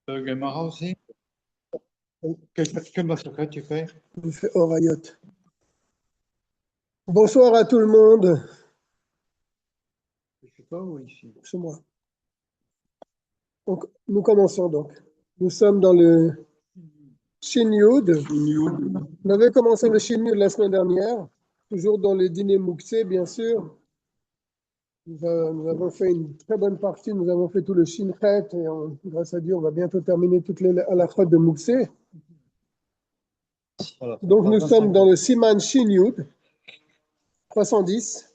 Gemara aussi. Quel massacre tu fais? Je fais Orayot. Bonsoir à tout le monde. Je sais pas où ici. C'est moi. Donc, nous commençons donc. Nous sommes dans le Shin Yud. On avait commencé le Shin Yud la semaine dernière, toujours dans les dîners Mouksé, bien sûr. Nous avons fait une très bonne partie, nous avons fait tout le Shin Chet, et grâce à Dieu, on va bientôt terminer toutes les halachot de Mouksé. Voilà. Donc, nous sommes dans le Siman Shin Yud, 310.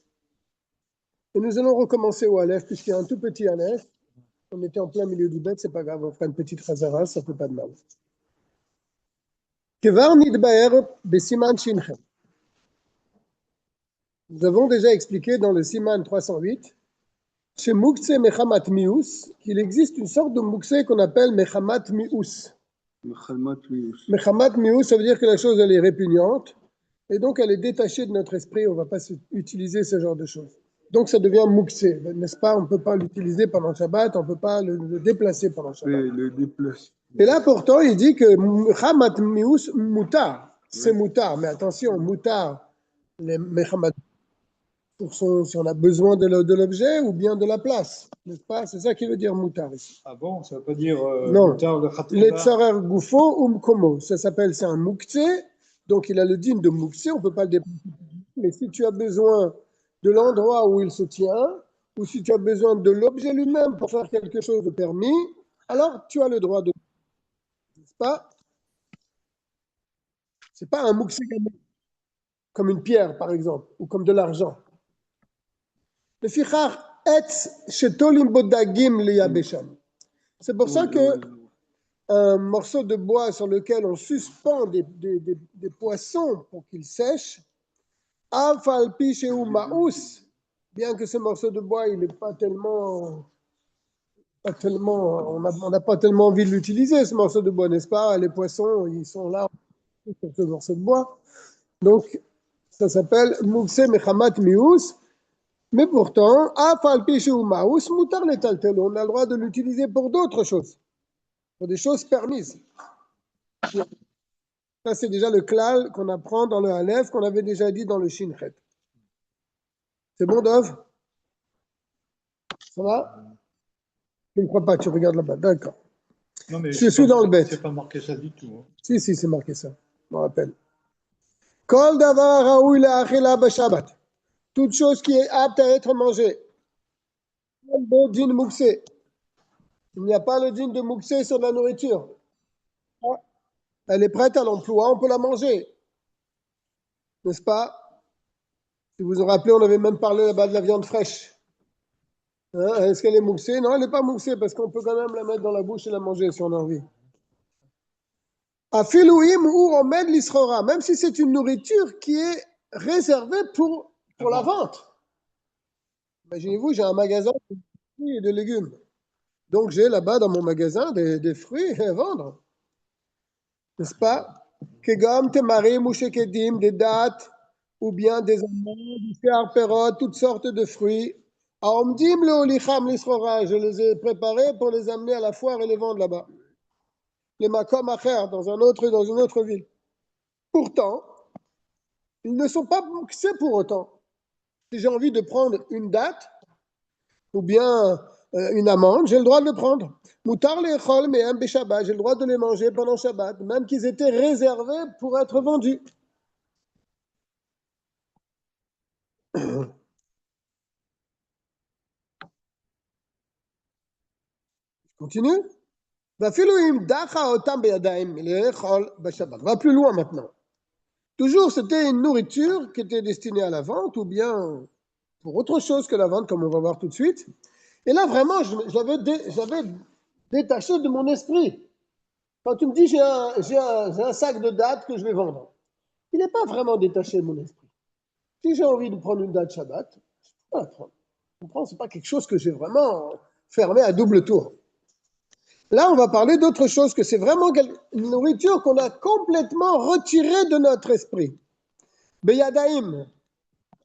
Et nous allons recommencer au Aleph, puisqu'il y a un tout petit Aleph. On était en plein milieu du bête, c'est pas grave, on fera une petite chazara, ça fait pas de mal. Kevar nidbaer besiman shinchem. Nous avons déjà expliqué dans le Siman 308, chez Mukse Mechamat Mius, qu'il existe une sorte de Mukse qu'on appelle Mechamat Mius. Mechamat Mius, ça veut dire que la chose elle est répugnante, et donc elle est détachée de notre esprit, on ne va pas utiliser ce genre de choses. Donc ça devient Mukse, n'est-ce pas? On ne peut pas l'utiliser pendant Shabbat, on ne peut pas le déplacer pendant Shabbat. Oui, le déplace. Et là pourtant il dit que Mechamat Mius mutar, c'est mutar, mais attention, mutar, les Mechamat si on a besoin de l'objet ou bien de la place, n'est-ce pas? C'est ça qui veut dire moutar ici. Ah bon, ça veut pas dire non, moutar de le Khatila. tsarer goufo ou mkomo, ça s'appelle, c'est un mouktsé, donc il a le digne de mouktsé, on ne peut pas le déplacer. Mais si tu as besoin de l'endroit où il se tient, ou si tu as besoin de l'objet lui-même pour faire quelque chose de permis, alors tu as le droit de, n'est-ce pas? C'est pas un mouktsé comme une pierre, par exemple, ou comme de l'argent. C'est pour ça que un morceau de bois sur lequel on suspend des poissons pour qu'ils sèchent, bien que ce morceau de bois il n'est pas tellement, on n'a pas tellement envie de l'utiliser, ce morceau de bois, n'est-ce pas? Les poissons, ils sont là sur ce morceau de bois. Donc, ça s'appelle Mukse Mechamat Mius. Mais pourtant, on a le droit de l'utiliser pour d'autres choses, pour des choses permises. Ça, c'est déjà le klal qu'on apprend dans le Aleph, qu'on avait déjà dit dans le Shinchet. C'est bon, Dov? Ça va? Je ne crois pas, tu regardes là-bas, d'accord. Non, mais Je suis dans le bête. C'est pas marqué ça du tout. Hein. Si, c'est marqué ça, je me rappelle. Kol davar raoui le'achila b'Shabbat. Toute chose qui est apte à être mangée. Le din mouksé. Il n'y a pas le din de mouksé sur la nourriture. Elle est prête à l'emploi, on peut la manger. N'est-ce pas? Si vous vous rappelez, on avait même parlé là-bas de la viande fraîche. Hein? Est-ce qu'elle est moussée? Non, elle n'est pas moussée parce qu'on peut quand même la mettre dans la bouche et la manger si on a envie. Afilouim ou omed l'isrora, même si c'est une nourriture qui est réservée pour la vente. Imaginez-vous, j'ai un magasin de fruits et de légumes. Donc j'ai là-bas dans mon magasin des fruits à vendre. N'est-ce pas? Kegam, temare, mouchekedim, des dattes, ou bien des amandes, des perrottes, toutes sortes de fruits. Aomdim le olicham l'isrora, je les ai préparés pour les amener à la foire et les vendre là-bas. Les makom acher, dans une autre ville. Pourtant, ils ne sont pas mouxés pour autant. Si j'ai envie de prendre une date, ou bien une amande, j'ai le droit de le prendre. Moutar les chol, mais un Shabbat, j'ai le droit de les manger pendant Shabbat, même qu'ils étaient réservés pour être vendus. Continue. Va plus loin maintenant. Toujours, c'était une nourriture qui était destinée à la vente ou bien pour autre chose que la vente, comme on va voir tout de suite. Et là, vraiment, j'avais détaché de mon esprit. Quand tu me dis, j'ai un sac de dattes que je vais vendre, il n'est pas vraiment détaché de mon esprit. Si j'ai envie de prendre une date Shabbat, je peux la prendre. Tu comprends? Ce n'est pas quelque chose que j'ai vraiment fermé à double tour. Là, on va parler d'autre chose, que c'est vraiment une nourriture qu'on a complètement retirée de notre esprit. Beyadaim,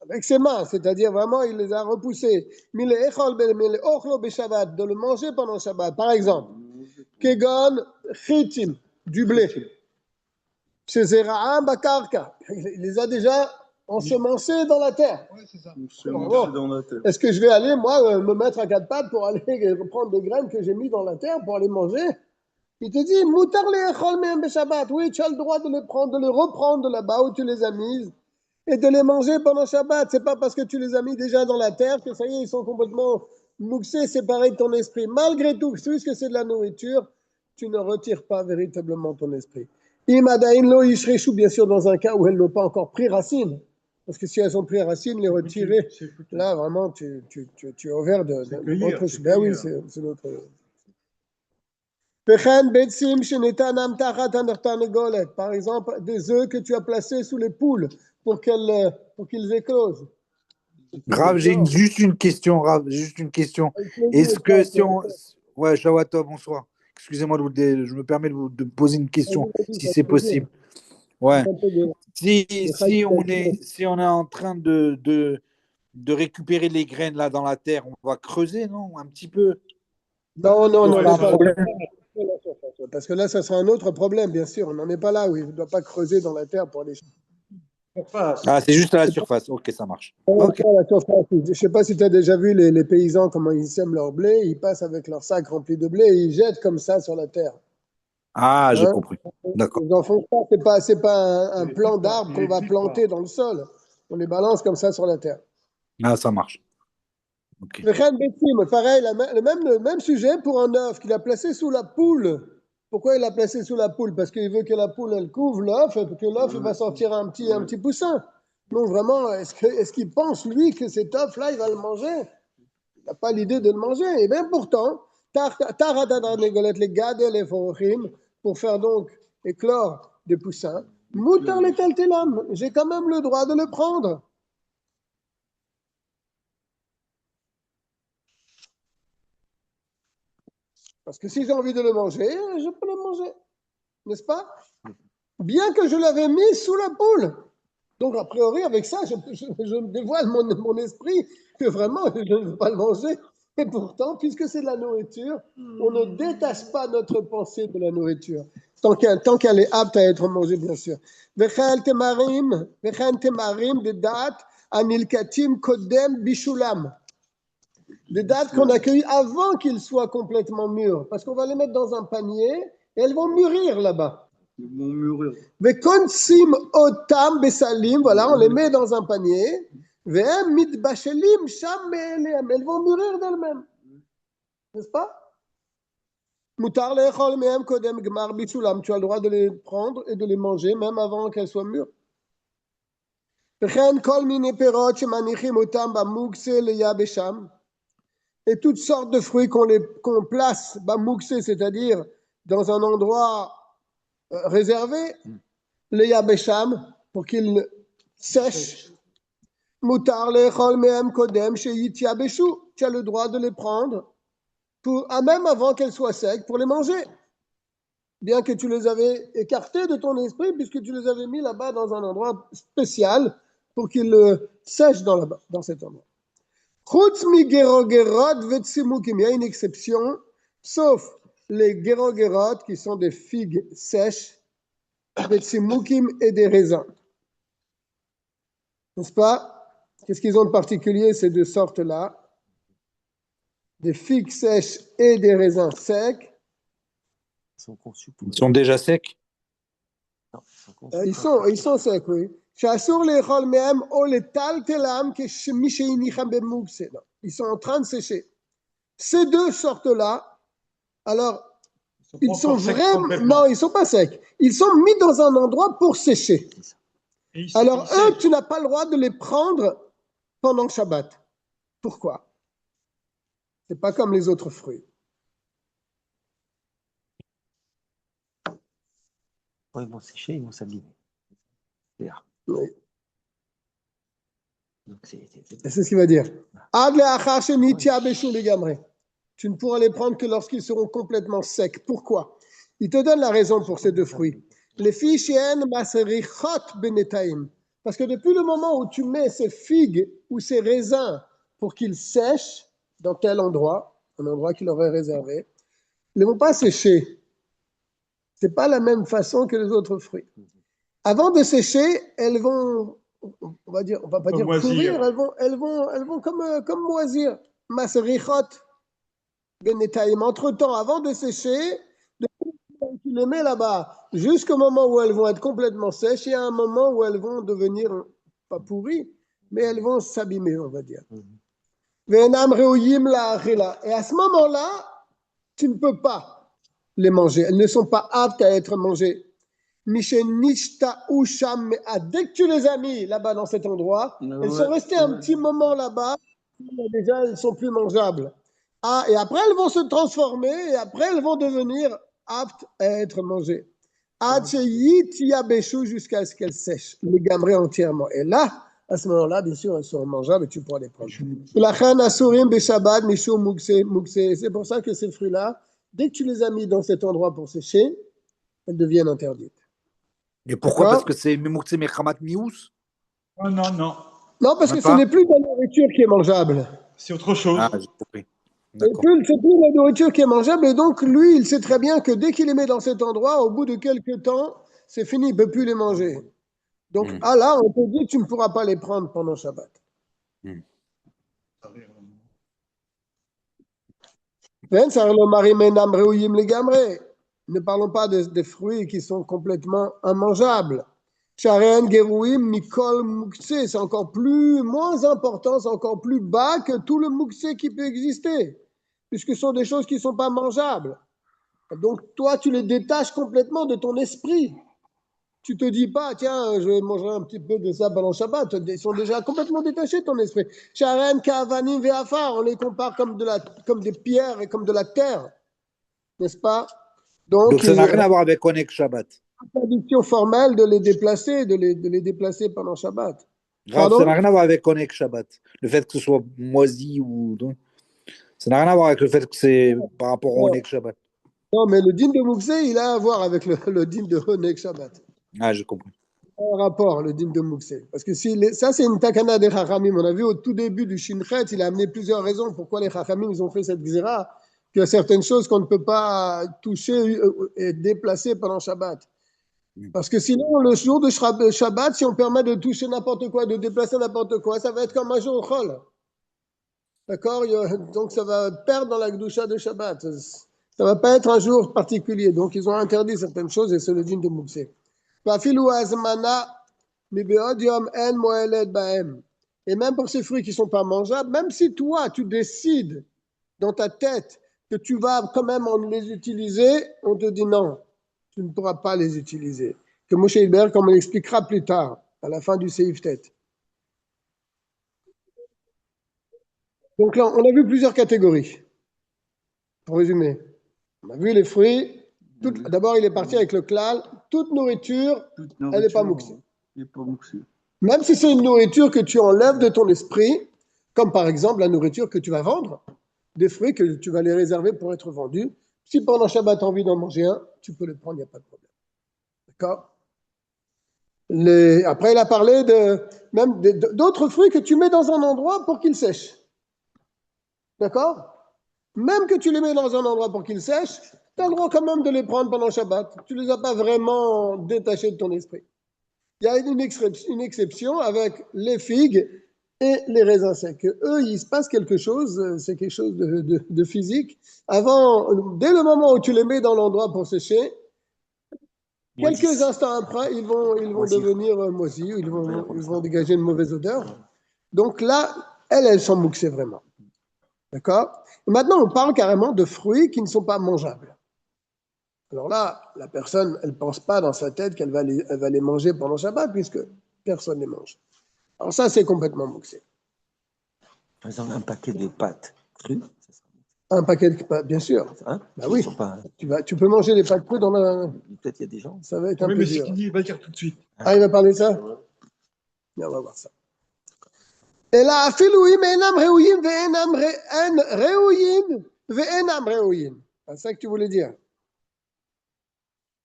avec ses mains, c'est-à-dire vraiment, il les a repoussés. De le manger pendant Shabbat. Par exemple, Kegon chitim, du blé. Chez Zera'am Bakarka. Il les a déjà ensemencés dans la terre. Ouais, c'est ça. Bon. dans la terre. Est-ce que je vais aller, moi, me mettre à quatre pattes pour aller prendre des graines que j'ai mis dans la terre pour aller manger? Il te dit, Moutar les echol mehem beshabbat. Oui, tu as le droit de les prendre, de les reprendre de là-bas où tu les as mises et de les manger pendant Shabbat. C'est pas parce que tu les as mis déjà dans la terre que ça y est, ils sont complètement mouxés, séparés de ton esprit. Malgré tout, puisque c'est de la nourriture, tu ne retires pas véritablement ton esprit. Imadain lo ishreshu, bien sûr, dans un cas où elles n'ont pas encore pris racine. Parce que si elles ont pris racine, les retirer, là, vraiment, tu es au vert de cueillir, autre c'est chose. Ben oui, cueillir. c'est notre. וכן ביצים שניתנם תחת התרנגולת, par exemple, des œufs que tu as placés sous les poules pour qu'ils éclosent. Rav, j'ai juste une question, Rav, juste une question. Est-ce que si on... Ouais, Shawata, bonsoir. Excusez-moi, je me permets de poser une question, si c'est possible. Ouais. Si on est en train de récupérer les graines là dans la terre, on va creuser, non? Un petit peu. Non, Pas un problème. parce que là, ça sera un autre problème, bien sûr. On n'en est pas là où il ne doit pas creuser dans la terre pour aller. Ah, c'est juste à la surface. Ok, ça marche. Okay. Je ne sais pas si tu as déjà vu les paysans, comment ils sèment leur blé. Ils passent avec leur sac rempli de blé et ils jettent comme ça sur la terre. Ah, j'ai compris. D'accord. Ils en font pas, c'est pas un plant d'arbre qu'on va planter dans le sol. On les balance comme ça sur la terre. Ah, ça marche. Okay. Pareil, le même sujet pour un œuf qu'il a placé sous la poule. Pourquoi il l'a placé sous la poule? Parce qu'il veut que la poule, elle couvre l'œuf et que l'œuf, il va sortir un petit poussin. Donc vraiment, est-ce qu'il pense, lui, que cet œuf-là, il va le manger? Il n'a pas l'idée de le manger. Et bien pourtant, pour faire donc éclore des poussins, moutar les teltelam, j'ai quand même le droit de le prendre. Parce que si j'ai envie de le manger, je peux le manger. N'est-ce pas? Bien que je l'avais mis sous la poule. Donc, a priori, avec ça, je dévoile mon esprit que vraiment, je ne veux pas le manger. Et pourtant, puisque c'est de la nourriture, on ne détache pas notre pensée de la nourriture. Tant qu'elle est apte à être mangée, bien sûr. Vechel temarim de date anilkatim kodem bishulam. Des dates qu'on accueille avant qu'ils soient complètement mûrs. Parce qu'on va les mettre dans un panier et elles vont mûrir là-bas. Ils vont mûrir. Vekonsim otam besalim, voilà, on les met dans un panier. Ve'em mitbashelim sham me'elem, elles vont mûrir d'elles-mêmes. N'est-ce pas? Mutar lechol me'em kodem gmar bishulam, tu as le droit de les prendre et de les manger même avant qu'elles soient mûres. Vechen kol mine perot shemanichim otam bamukse leyabesham. Et toutes sortes de fruits qu'on place, bamouxé, c'est-à-dire dans un endroit réservé, les yabesham, pour qu'ils sèchent. Mutar lechol mehem kodem sheyit yabeshu. Tu as le droit de les prendre, même avant qu'elles soient secs, pour les manger. Bien que tu les avais écartés de ton esprit, puisque tu les avais mis là-bas dans un endroit spécial, pour qu'ils sèchent dans cet endroit. Il y a une exception, sauf les gerogerot qui sont des figues sèches, des tsimukim et des raisins. N'est-ce pas? Qu'est-ce qu'ils ont de particulier ces deux sortes-là? Des figues sèches et des raisins secs. Ils sont déjà secs? Ils sont secs, oui. Ils sont en train de sécher. Ces deux sortes-là, alors, ils sont vraiment... Non, ils ne sont pas secs. Ils sont mis dans un endroit pour sécher. Alors, eux, tu n'as pas le droit de les prendre pendant Shabbat. Pourquoi? Ce n'est pas comme les autres fruits. Quand ils vont sécher, ils vont s'abîmer. Oui. C'est ce qu'il va dire. Tu ne pourras les prendre que lorsqu'ils seront complètement secs. Pourquoi? Il te donne la raison pour ces deux fruits. Les parce que depuis le moment où tu mets ces figues ou ces raisins pour qu'ils sèchent dans tel endroit, un endroit qu'il aurait réservé, Ils ne vont pas sécher. Ce n'est pas la même façon que les autres fruits. Avant de sécher, elles vont, on va pas dire moisir. pourrir, elles vont comme moisir. Maserichot, benetaim. Entre-temps, avant de sécher, tu les mets là-bas jusqu'au moment où elles vont être complètement sèches et à un moment où elles vont devenir, pas pourries, mais elles vont s'abîmer, on va dire. Et à ce moment-là, tu ne peux pas les manger. Elles ne sont pas aptes à être mangées. Dès que tu les as mis là-bas dans cet endroit, elles sont restées un petit moment là-bas, déjà elles ne sont plus mangeables. Ah, et après elles vont se transformer et après elles vont devenir aptes à être mangées. Jusqu'à ce qu'elles sèchent, les gamrées entièrement. Et là, à ce moment-là, bien sûr, elles seront mangeables et tu pourras les prendre. C'est pour ça que ces fruits-là, dès que tu les as mis dans cet endroit pour sécher, elles deviennent interdites. Et pourquoi? Parce que c'est Memukse Mechamat Mious? Oh, non, non. Non, parce que ce n'est plus de la nourriture qui est mangeable. C'est autre chose. Ah, j'ai compris. C'est plus la nourriture qui est mangeable. Et donc, lui, il sait très bien que dès qu'il les met dans cet endroit, au bout de quelques temps, c'est fini, il ne peut plus les manger. Donc, là, on te dit, tu ne pourras pas les prendre pendant Shabbat. Ne parlons pas des fruits qui sont complètement immangeables. C'est encore moins important, c'est encore plus bas que tout le mouxé qui peut exister, puisque ce sont des choses qui ne sont pas mangeables. Donc, toi, tu les détaches complètement de ton esprit. Tu ne te dis pas, tiens, je mangerai un petit peu de ça pendant Shabbat. Ils sont déjà complètement détachés de ton esprit. On les compare comme des pierres et comme de la terre. N'est-ce pas? Donc ça n'a rien à voir avec Onek Shabbat. Interdiction formelle de les déplacer pendant Shabbat. Grave, ça n'a rien à voir avec Onek Shabbat. Le fait que ce soit moisi ou. Ça n'a rien à voir avec le fait que c'est par rapport au Onek Shabbat. Non, mais le din de Mouxé, il a à voir avec le din de Onek Shabbat. Ah, j'ai compris. Un rapport, le din de Mouxé. Parce que ça, c'est une takana des Chachamim. On a vu au tout début du Shinchet, il a amené plusieurs raisons pourquoi les Chachamim ils ont fait cette xéra. Qu'il y a certaines choses qu'on ne peut pas toucher et déplacer pendant Shabbat. Parce que sinon, le jour de Shabbat, si on permet de toucher n'importe quoi, de déplacer n'importe quoi, ça va être comme un jour au Chol. D'accord? Donc ça va perdre dans la Gdusha de Shabbat. Ça ne va pas être un jour particulier. Donc ils ont interdit certaines choses et c'est le din de Mouxé. Et même pour ces fruits qui ne sont pas mangeables, même si toi, tu décides dans ta tête que tu vas quand même les utiliser, on te dit non, tu ne pourras pas les utiliser. Que Moshe Hilber, comme on l'expliquera plus tard, à la fin du Seif Tête. Donc là, on a vu plusieurs catégories. Pour résumer, on a vu les fruits. D'abord, il est parti avec le klal. Toute nourriture, elle n'est pas mouxée. Même si c'est une nourriture que tu enlèves de ton esprit, comme par exemple la nourriture que tu vas vendre, des fruits que tu vas les réserver pour être vendus. Si pendant Shabbat, tu as envie d'en manger un, tu peux le prendre, il n'y a pas de problème. D'accord? Après, il a parlé même d'autres fruits que tu mets dans un endroit pour qu'ils sèchent. D'accord? Même que tu les mets dans un endroit pour qu'ils sèchent, tu as le droit quand même de les prendre pendant Shabbat. Tu ne les as pas vraiment détachés de ton esprit. Il y a une exception avec les figues et les raisins secs. Eux, il se passe quelque chose, c'est quelque chose de physique. Dès le moment où tu les mets dans l'endroit pour sécher, quelques instants après, ils vont devenir moisis, ils vont dégager une mauvaise odeur. Donc là, elles sont mouxées vraiment. D'accord? Maintenant, on parle carrément de fruits qui ne sont pas mangeables. Alors là, la personne, elle ne pense pas dans sa tête qu'elle va les manger pendant Shabbat, puisque personne ne les mange. Alors ça, c'est complètement mouxé. Par exemple, un paquet de pâtes crues. Un paquet de pâtes, bien sûr. Hein? Bah oui, tu peux manger des pâtes crues dans la... Peut-être il y a des gens. Ça va être un peu mais dur. c'est ce qu'il dit, il va dire tout de suite. Ah, il va parler de ça? Bien, on va voir ça. Et là, afilouim enam reouyim ve'enam reouyim ve'enam reouyim. C'est ça que tu voulais dire.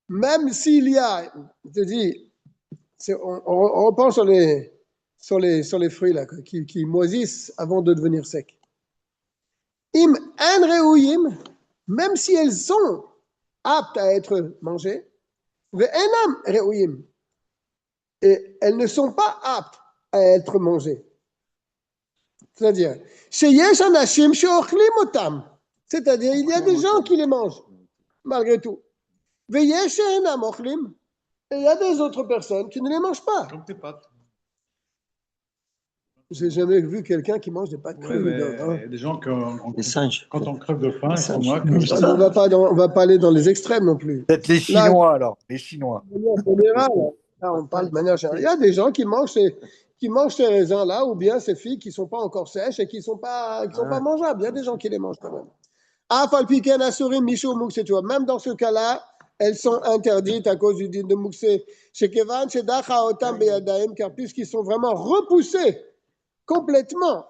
Même s'il y a, je te dis, on reprend sur les fruits là, qui moisissent avant de devenir secs. Im en reouyim, même si elles sont aptes à être mangées, ve'enam re'uyim, et elles ne sont pas aptes à être mangées. C'est-à-dire, sheyesh anashim she'ochlim otam, c'est-à-dire, il y a des gens qui les mangent, malgré tout. Ve'yesh she'enam ochlim, et il y a des autres personnes qui ne les mangent pas. Comme tes pâtes. J'ai jamais vu quelqu'un qui mange des pâtes Ouais, crues. mais hein. il y a des gens, Les singes. quand on crève de faim, Les ils sont singes. là comme ça. On va pas aller dans les extrêmes non plus. Peut-être les Là, Chinois alors, les Chinois. de manière générale, là, on parle de manière générale. Il y a des gens qui mangent ces raisins-là, ou bien ces figues qui ne sont pas encore sèches et qui ne sont pas mangeables. Il y a des gens qui les mangent quand même. Même dans ce cas-là, elles sont interdites à cause du din de Mouxé. Car puisqu'ils sont vraiment repoussés complètement.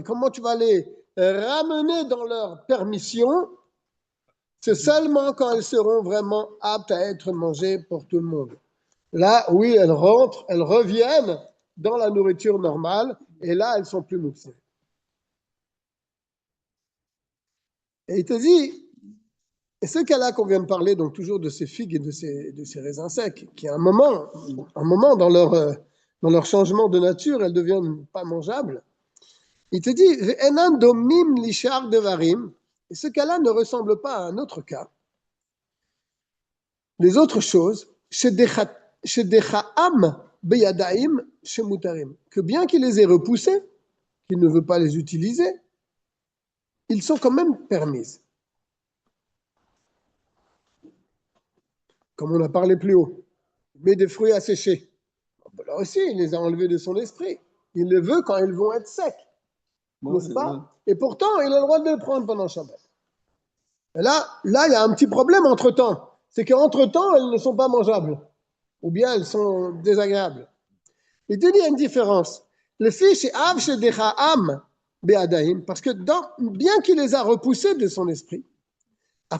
Comment tu vas les ramener dans leur permission? C'est seulement quand elles seront vraiment aptes à être mangées pour tout le monde. Là, oui, elles rentrent, elles reviennent dans la nourriture normale, et là, elles sont plus moussées. Et il te dit, et ce cas-là qu'on vient de parler, donc toujours de ces figues et de ces raisins secs, qui à un moment dans leur changement de nature, elles deviennent pas mangeables. Il te dit, Enan domim lishar devarim, et ce cas-là ne ressemble pas à un autre cas. Les autres choses, shedechaam beyadaim shemutarim, que bien qu'il les ait repoussés, qu'il ne veut pas les utiliser, ils sont quand même permises. Comme on a parlé plus haut, il met des fruits à sécher. Là aussi, il les a enlevés de son esprit. Il les veut quand ils vont être secs, n'est-ce pas? Et pourtant, il a le droit de les prendre pendant Shabbat. Et là, il y a un petit problème entre-temps. C'est qu'entre-temps, elles ne sont pas mangeables. Ou bien elles sont désagréables. Il te dit une différence. Le fils est Av Shedechaam Be'adaim, parce que bien qu'il les a repoussés de son esprit, il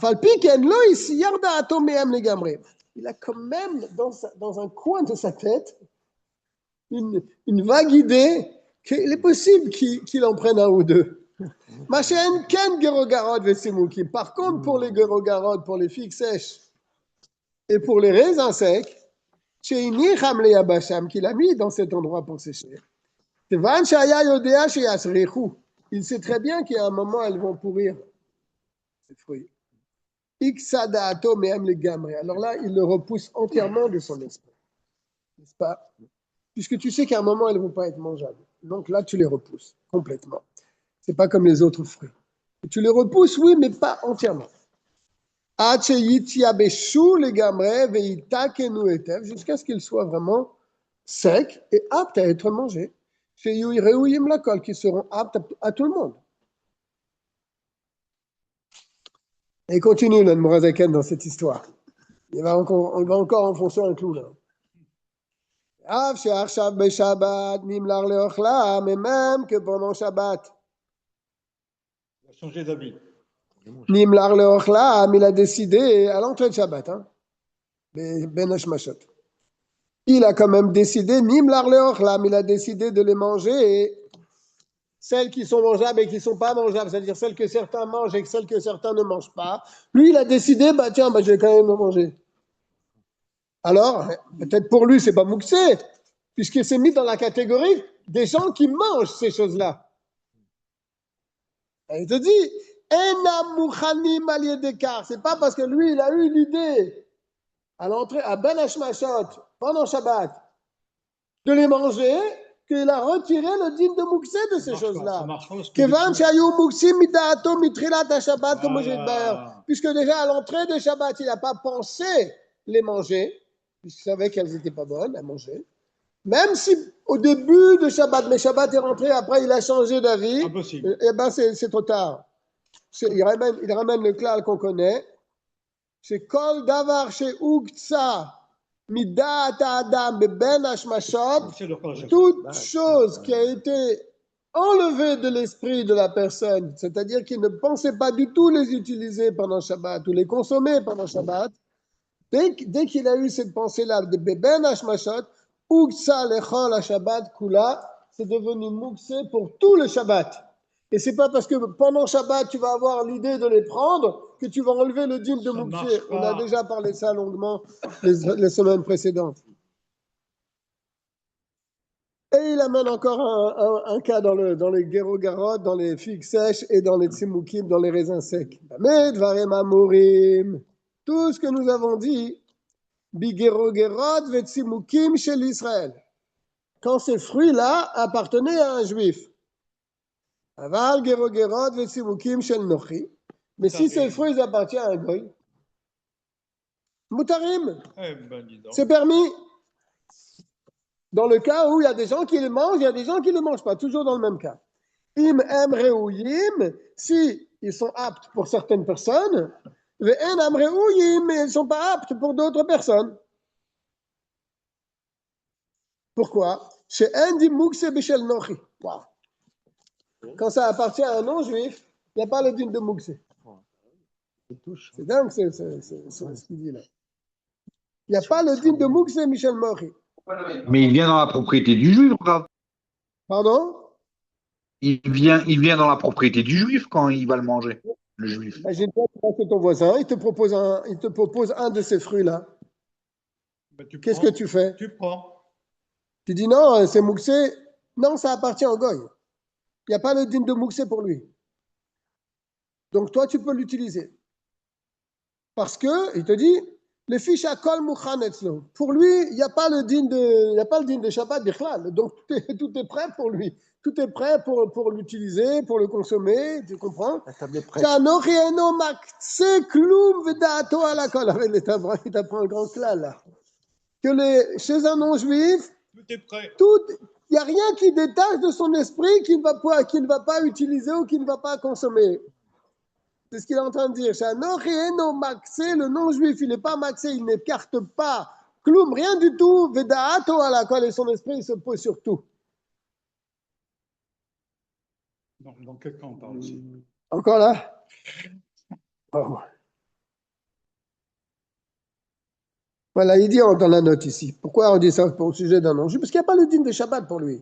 a quand même dans un coin de sa tête une vague idée qu'il est possible qu'il en prenne un ou deux. Par contre, pour les gerogarod, pour les figues sèches et pour les raisins secs, qu'il a mis dans cet endroit pour sécher. Il sait très bien qu'à un moment, elles vont pourrir, ces fruits. Alors là, il le repousse entièrement de son esprit. N'est-ce pas? Puisque tu sais qu'à un moment, elles ne vont pas être mangeables. Donc là, tu les repousses complètement. Ce n'est pas comme les autres fruits. Tu les repousses, oui, mais pas entièrement. Jusqu'à ce qu'ils soient vraiment secs et aptes à être mangés. Qui seront aptes à tout le monde. Et continue le Morazaken dans cette histoire. On va encore enfoncer un clou là. Mais même que pendant Shabbat, Il a changé d'habit. Nimlar Leochlam, il a décidé, à l'entrée de Shabbat, Ben Hashmashot, il a quand même décidé, Nimlar Leochlam, il a décidé de les manger, celles qui sont mangeables et qui ne sont pas mangeables, c'est-à-dire celles que certains mangent et celles que certains ne mangent pas. Lui, il a décidé, je vais quand même les manger. Alors, peut-être pour lui, c'est pas mouxé, puisqu'il s'est mis dans la catégorie des gens qui mangent ces choses-là. Et il te dit, c'est pas parce que lui, il a eu l'idée à l'entrée, à Ben Hashmashot, pendant Shabbat, de les manger, qu'il a retiré le din de mouxé de ces choses-là. Puisque déjà à l'entrée de Shabbat, il n'a pas pensé les manger, puisqu'il savait qu'elles n'étaient pas bonnes à manger. Même si au début de Shabbat, mais Shabbat est rentré, après il a changé d'avis, et ben c'est trop tard. Il ramène le klal qu'on connaît. C'est Kol Davar chez Uktsa, Midat Adam Ben Hashmashot, toute chose qui a été enlevée de l'esprit de la personne, c'est-à-dire qu'il ne pensait pas du tout les utiliser pendant Shabbat ou les consommer pendant Shabbat, dès qu'il a eu cette pensée-là de Ben Hashmashot, Uktsa Lechol Shabbat Kula, c'est devenu mouxé pour tout le Shabbat. Et c'est pas parce que pendant Shabbat, tu vas avoir l'idée de les prendre que tu vas enlever le din de Ça mouxé. marche On a pas. déjà parlé de ça longuement les semaines précédentes. Et il amène encore un cas dans les guérogarot, dans les figues sèches et dans les tzimoukim, dans les raisins secs. Mais dvarim amurim, tout ce que nous avons dit, biguérogarot ve tzimoukim chez l'Israël. Quand ces fruits-là appartenaient à un juif. Aval guérogarot ve tzimoukim chez Nochi. Mais si ces fruits appartiennent à un goy, mutarim, Eh ben, dis donc. c'est permis. Dans le cas où il y a des gens qui les mangent, il y a des gens qui ne les mangent pas, toujours dans le même cas. Im em reouyim, si ils sont aptes pour certaines personnes, ve'en am reouyim, mais ils ne sont pas aptes pour d'autres personnes. Pourquoi? Chez Endi Mukse Bishel Nochi. Wow. Quand ça appartient à un non-juif, il n'y a pas le din de Mukse. C'est dingue ce qu'il dit là. Il n'y a pas le din de Mukse Michel Nochi. Mais il vient dans la propriété du juif, Rav. Pardon? Il vient dans la propriété du juif quand il va le manger, le juif. Imagine-toi, tu vas chez ton voisin, il te propose un de ces fruits-là. Ben, tu Qu'est-ce prends. que tu fais? Tu prends. Tu dis non, c'est mouxé. Non, ça appartient au goy. Il n'y a pas le din de mouxé pour lui. Donc toi, tu peux l'utiliser. Parce que, il te dit, le fiche à kol mouchan etzlo. Pour lui, il n'y a pas le din de Shabbat bichlal. Donc tout est prêt pour lui. Tout est prêt pour l'utiliser, pour le consommer. Tu comprends? La table est prête. T'anochi eno makse klum v'da'ato ala kol. Arrête, il t'apprend un grand clan là. Chez un non-juif, Tout est prêt. il n'y a rien qui détache de son esprit qu'il ne va pas utiliser ou qu'il ne va pas consommer. C'est ce qu'il est en train de dire. Le non-juif, il n'est pas maxé, il n'écarte pas. Kloum, rien du tout. Veda'ato ala kol, et son esprit il se pose sur tout. Dans quel cas on parle aussi? Encore là? Oh. Voilà, il dit dans la note ici. Pourquoi on dit ça au sujet d'un non-juif? Parce qu'il n'y a pas le din de Shabbat pour lui.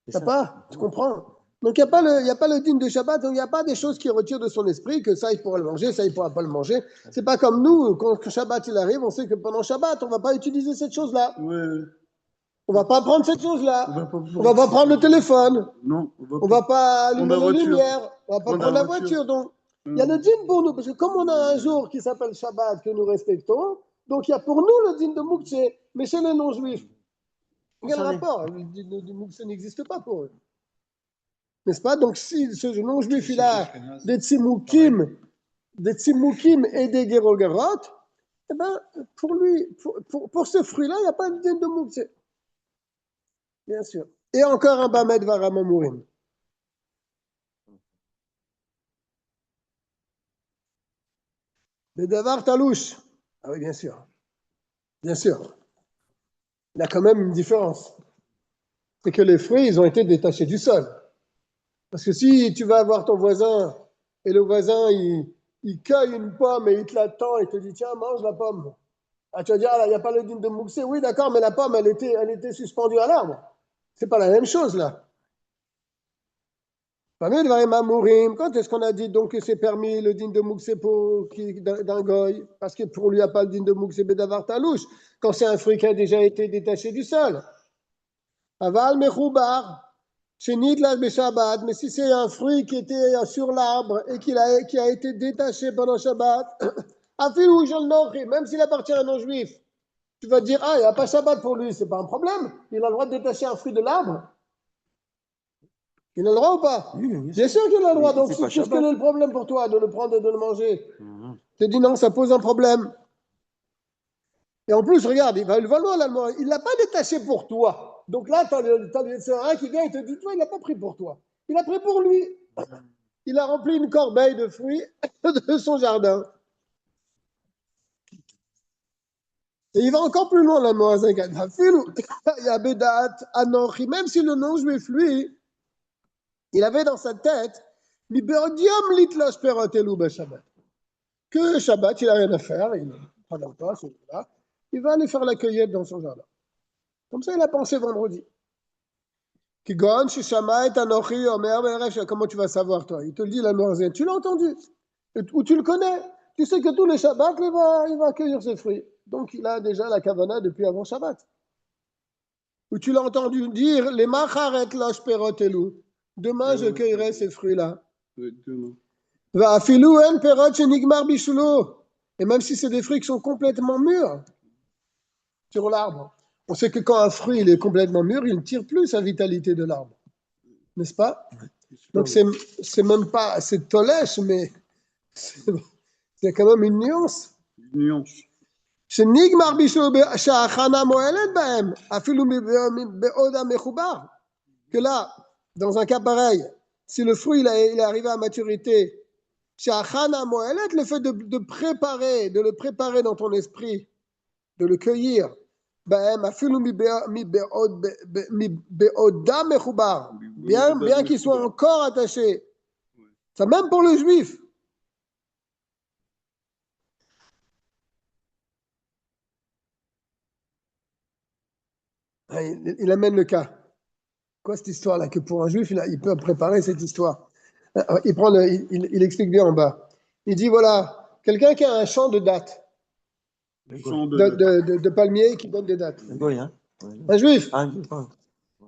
Il n'y a pas, tu comprends? Donc il n'y a pas le din de Shabbat, donc il n'y a pas des choses qui retirent de son esprit que ça il pourra le manger, ça il ne pourra pas le manger. C'est pas comme nous, quand Shabbat il arrive, on sait que pendant Shabbat, on ne va pas utiliser cette chose-là. Ouais. On ne va pas prendre cette chose-là. On va pas On ne va pas prendre le téléphone. Non, On ne va pas allumer prendre la la voiture. lumière. On ne va pas Prendre prendre la la voiture. voiture. Donc il y a le din pour nous, parce que comme on a un jour qui s'appelle Shabbat que nous respectons, donc il y a pour nous le din de Moukse, mais chez les non-juifs. Quel rapport? Le din de Moukse n'existe pas pour eux. N'est-ce pas? Donc si ce non-juif il a des tzimoukim et des guérogarot, eh ben, pour lui, pour ce fruit-là, il n'y a pas de din de Moukse. Bien sûr. Et encore un Bamed Varamamourim. Le Davar Talouche. Ah oui, bien sûr. Bien sûr. Il y a quand même une différence. C'est que les fruits, ils ont été détachés du sol. Parce que si tu vas voir ton voisin et le voisin, il cueille une pomme et il te l'attend et te dit tiens, mange la pomme. Ah, tu vas dire, ah, il n'y a pas le din de Mouxé. Oui, d'accord, mais la pomme, elle était suspendue à l'arbre. C'est pas la même chose là. Quand est-ce qu'on a dit donc que c'est permis le din de Mouxé d'un goy? Parce que pour lui, il n'y a pas le din de Mouxé Bedavar Talouche. Quand c'est un fruit qui a déjà été détaché du sol. Aval Mechoubar. Mais si c'est un fruit qui était sur l'arbre et qui a été détaché pendant Shabbat, même s'il appartient à un non-juif, tu vas dire, ah, il n'y a pas Shabbat pour lui, c'est pas un problème. Il a le droit de détacher un fruit de l'arbre. Il a le droit ou pas? Bien sûr qu'il a le droit. Donc, qu'est-ce que est le problème pour toi de le prendre et de le manger? Tu te dis non, ça pose un problème. Et en plus, regarde, il va le valoir l'allemand. Il ne l'a pas détaché pour toi. Donc là, tu as le Sarah qui vient et te dit, toi, il n'a pas pris pour toi. Il a pris pour lui. Il a rempli une corbeille de fruits de son jardin. Et il va encore plus loin, l'allemand. Même si le non-juif, lui, il avait dans sa tête, que Shabbat, il n'a rien à faire, il ne travaille pas, là. Il va aller faire la cueillette dans son jardin. Comme ça, il a pensé vendredi. Kigon, Shishama et Anochi, Omer, Be'erev, comment tu vas savoir, toi? Il te le dit, la Noirzaine. Tu l'as entendu. Ou tu le connais. Tu sais que tous les Shabbats, il va accueillir ses fruits. Donc, il a déjà la Kavana depuis avant Shabbat. Ou tu l'as entendu dire, les Macharet Losh Perot Elou. Demain, je cueillerai ces fruits-là. Va Afilou En Perot Shenigmar Bishulo. Et même si c'est des fruits qui sont complètement mûrs sur l'arbre. On sait que quand un fruit il est complètement mûr, il ne tire plus sa vitalité de l'arbre. N'est-ce pas? Donc, c'est même pas, c'est tolèche, mais c'est quand même une nuance. Une nuance. שנגמר בישול שההכנה מועלת בהם, אפילו בעוד המחובר. Que là, dans un cas pareil, si le fruit il est arrivé à maturité, שההכנה מועלת, le fait de préparer, de le préparer dans ton esprit, de le cueillir, בהם אפילו בעודם מחובר, bien qu'il soit encore attaché. Ça même pour le juif. Il amène le cas. Quoi cette histoire-là? Que pour un juif, il peut préparer cette histoire. Il explique bien en bas. Il dit voilà, quelqu'un qui a un champ de dattes, de palmiers qui donne des dattes. Un juif.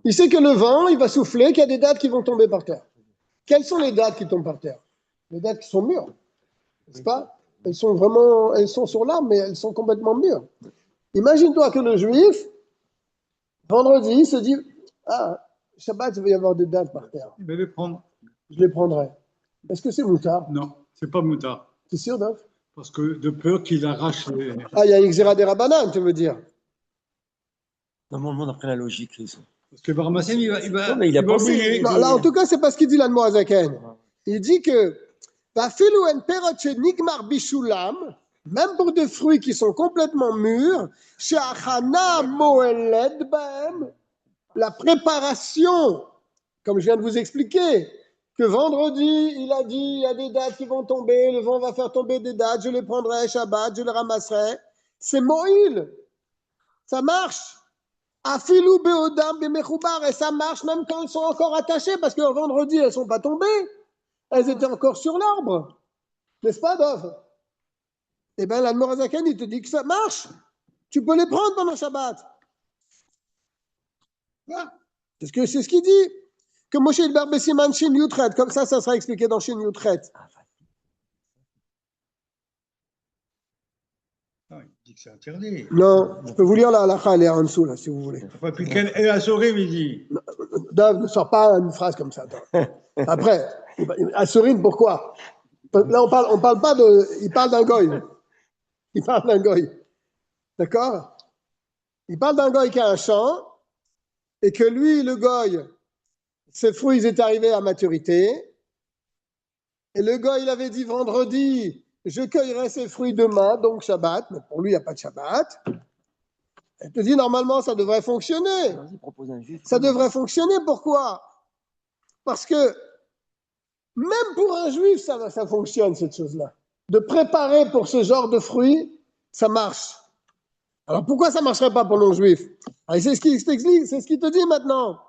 Il sait que le vent, il va souffler, qu'il y a des dattes qui vont tomber par terre. Quelles sont les dattes qui tombent par terre? Les dattes qui sont mûres, n'est-ce pas? Elles sont sur l'arbre, mais elles sont complètement mûres. Imagine-toi que le juif, vendredi, il se dit, ah, Shabbat, il va y avoir des dattes par terre. Il va les prendre. Je les prendrai. Est-ce que c'est moutard? Non, c'est pas moutard. C'est sûr, Dov? Parce que de peur qu'il arrache les... Ah, il y a une xéra des Rabbanan, tu veux dire? Normalement, d'après la logique. Parce que Barmassem, il va, Non, mais il a pensé. oublier. Non, là, en tout cas, c'est pas ce qu'il dit l'Admorazaken. Il dit que même pour des fruits qui sont complètement mûrs, la préparation, comme je viens de vous expliquer, que vendredi, il a dit, il y a des dattes qui vont tomber, le vent va faire tomber des dattes, je les prendrai, Shabbat, je les ramasserai. C'est moïl. Ça marche. Afilou beodam bemechoubar, et ça marche même quand elles sont encore attachées, parce que vendredi, elles ne sont pas tombées. Elles étaient encore sur l'arbre. N'est-ce pas, Dov? Eh bien, l'Admorazaken, il te dit que ça marche. Tu peux les prendre pendant Shabbat. Voilà. C'est ce qu'il dit. Que Moshe il barbe siman shin yutret. Comme ça sera expliqué dans shin yutret. Non, il dit que c'est interdit. Non, je peux vous lire la halakha, elle est en dessous, là, si vous voulez. Enfin, puis quelle est la souris, il dit. Dov, ne sort pas une phrase comme ça. Après, Assurine, pourquoi? Là, on parle pas de... Il parle d'un goy. Il parle d'un goy. D'accord? Il parle d'un goy qui a un champ et que lui, le goy, ses fruits étaient arrivés à maturité. Et le goy, il avait dit vendredi, je cueillerai ses fruits demain, donc Shabbat. Mais pour lui, il n'y a pas de Shabbat. Il te dit, normalement, ça devrait fonctionner. Ça devrait fonctionner. Pourquoi? Parce que même pour un juif, ça fonctionne, cette chose-là. De préparer pour ce genre de fruits, ça marche. Alors pourquoi ça ne marcherait pas pour non-juif? C'est ce qu'il te dit maintenant.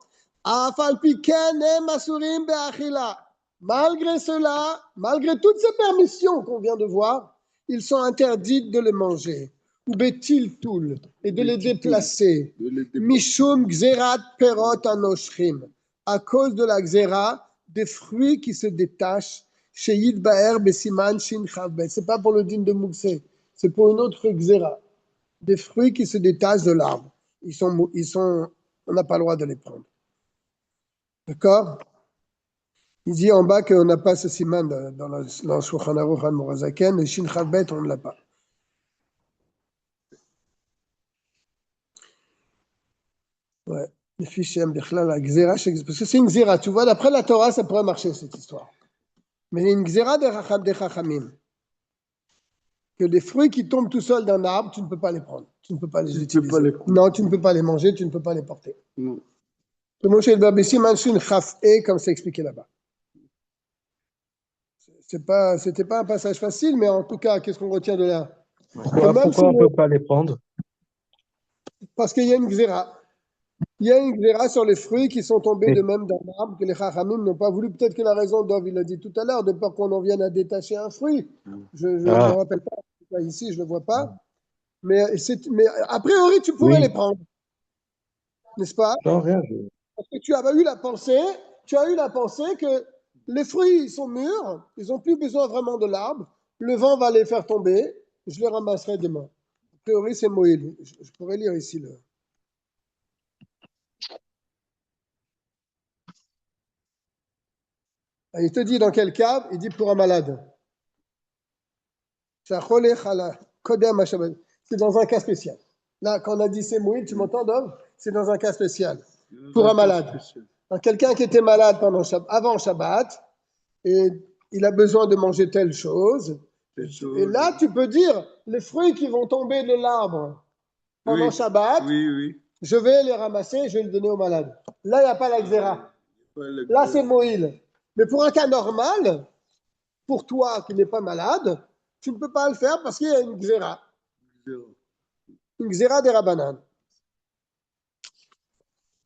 Malgré cela, malgré toutes ces permissions qu'on vient de voir, ils sont interdits de les manger. Ou betil toul, et de les déplacer. Mishum gzerat perot anoshrim. À cause de la gzera, des fruits qui se détachent chez Yidbaer Besiman Shin Chavbet. Ce n'est pas pour le din de Moussé, c'est pour une autre xéra. Des fruits qui se détachent de l'arbre. On n'a pas le droit de les prendre. D'accord? Il dit en bas qu'on n'a pas ce siman dans le Shulchan Aruch Morazaken, le Shin Chavbet, on ne l'a pas. Ouais. Parce que c'est une xéra, tu vois, d'après la Torah, ça pourrait marcher cette histoire. Mais il y a une xéra des Chachamim. Que des fruits qui tombent tout seuls d'un arbre, tu ne peux pas les prendre. Tu ne peux pas les utiliser. Non, tu ne peux pas les manger, tu ne peux pas les porter. Non. Comme c'est expliqué là-bas. C'était pas un passage facile, mais en tout cas, qu'est-ce qu'on retient de là? Pourquoi on ne peut pas les prendre? Parce qu'il y a une xéra. Il y a une xéra sur les fruits qui sont tombés de même d'un arbre que les Chachamim n'ont pas voulu. Peut-être que la raison, Dov, il l'a dit tout à l'heure, de peur qu'on en vienne à détacher un fruit. Je ne me rappelle pas, ici, je ne le vois pas. Mais a priori, tu pourrais les prendre, n'est-ce pas? Non, rien. Parce que tu as eu la pensée que les fruits ils sont mûrs, ils n'ont plus besoin vraiment de l'arbre, le vent va les faire tomber, je les ramasserai demain. A priori, c'est Moïl. Je pourrais lire ici le. Il te dit dans quel cas? Il dit pour un malade. C'est dans un cas spécial. Là, quand on a dit c'est Moïl, tu m'entends, Dov? C'est dans un cas spécial. Pour un malade. Quelqu'un qui était malade avant Shabbat et il a besoin de manger telle chose. Et là, tu peux dire les fruits qui vont tomber de l'arbre pendant Shabbat, je vais les ramasser, je vais les donner au malade. Là, il n'y a pas la xéra. Là, c'est Moïl. Mais pour un cas normal, pour toi qui n'es pas malade, tu ne peux pas le faire parce qu'il y a une xéra. Une xéra des Rabbanan.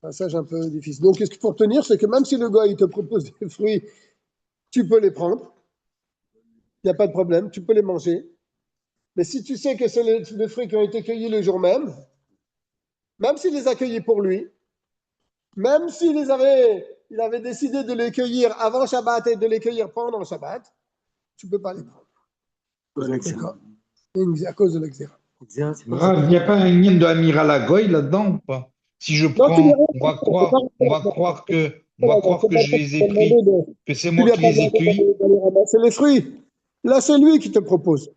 Passage un peu difficile. Donc, ce qu'il faut retenir, c'est que même si le gars il te propose des fruits, tu peux les prendre. Il n'y a pas de problème, tu peux les manger. Mais si tu sais que c'est les fruits qui ont été cueillis le jour même s'il les a cueillis pour lui, même il avait décidé de les cueillir avant Shabbat et de les cueillir pendant Shabbat, tu ne peux pas les prendre. D'accord. À cause de l'exéra. Il n'y a pas un lien de Amiral Agoy là-dedans ou pas? Si je prends, on va croire que je les ai pris, que c'est moi qui les ai cueillis. C'est les fruits. Là, c'est lui qui te propose.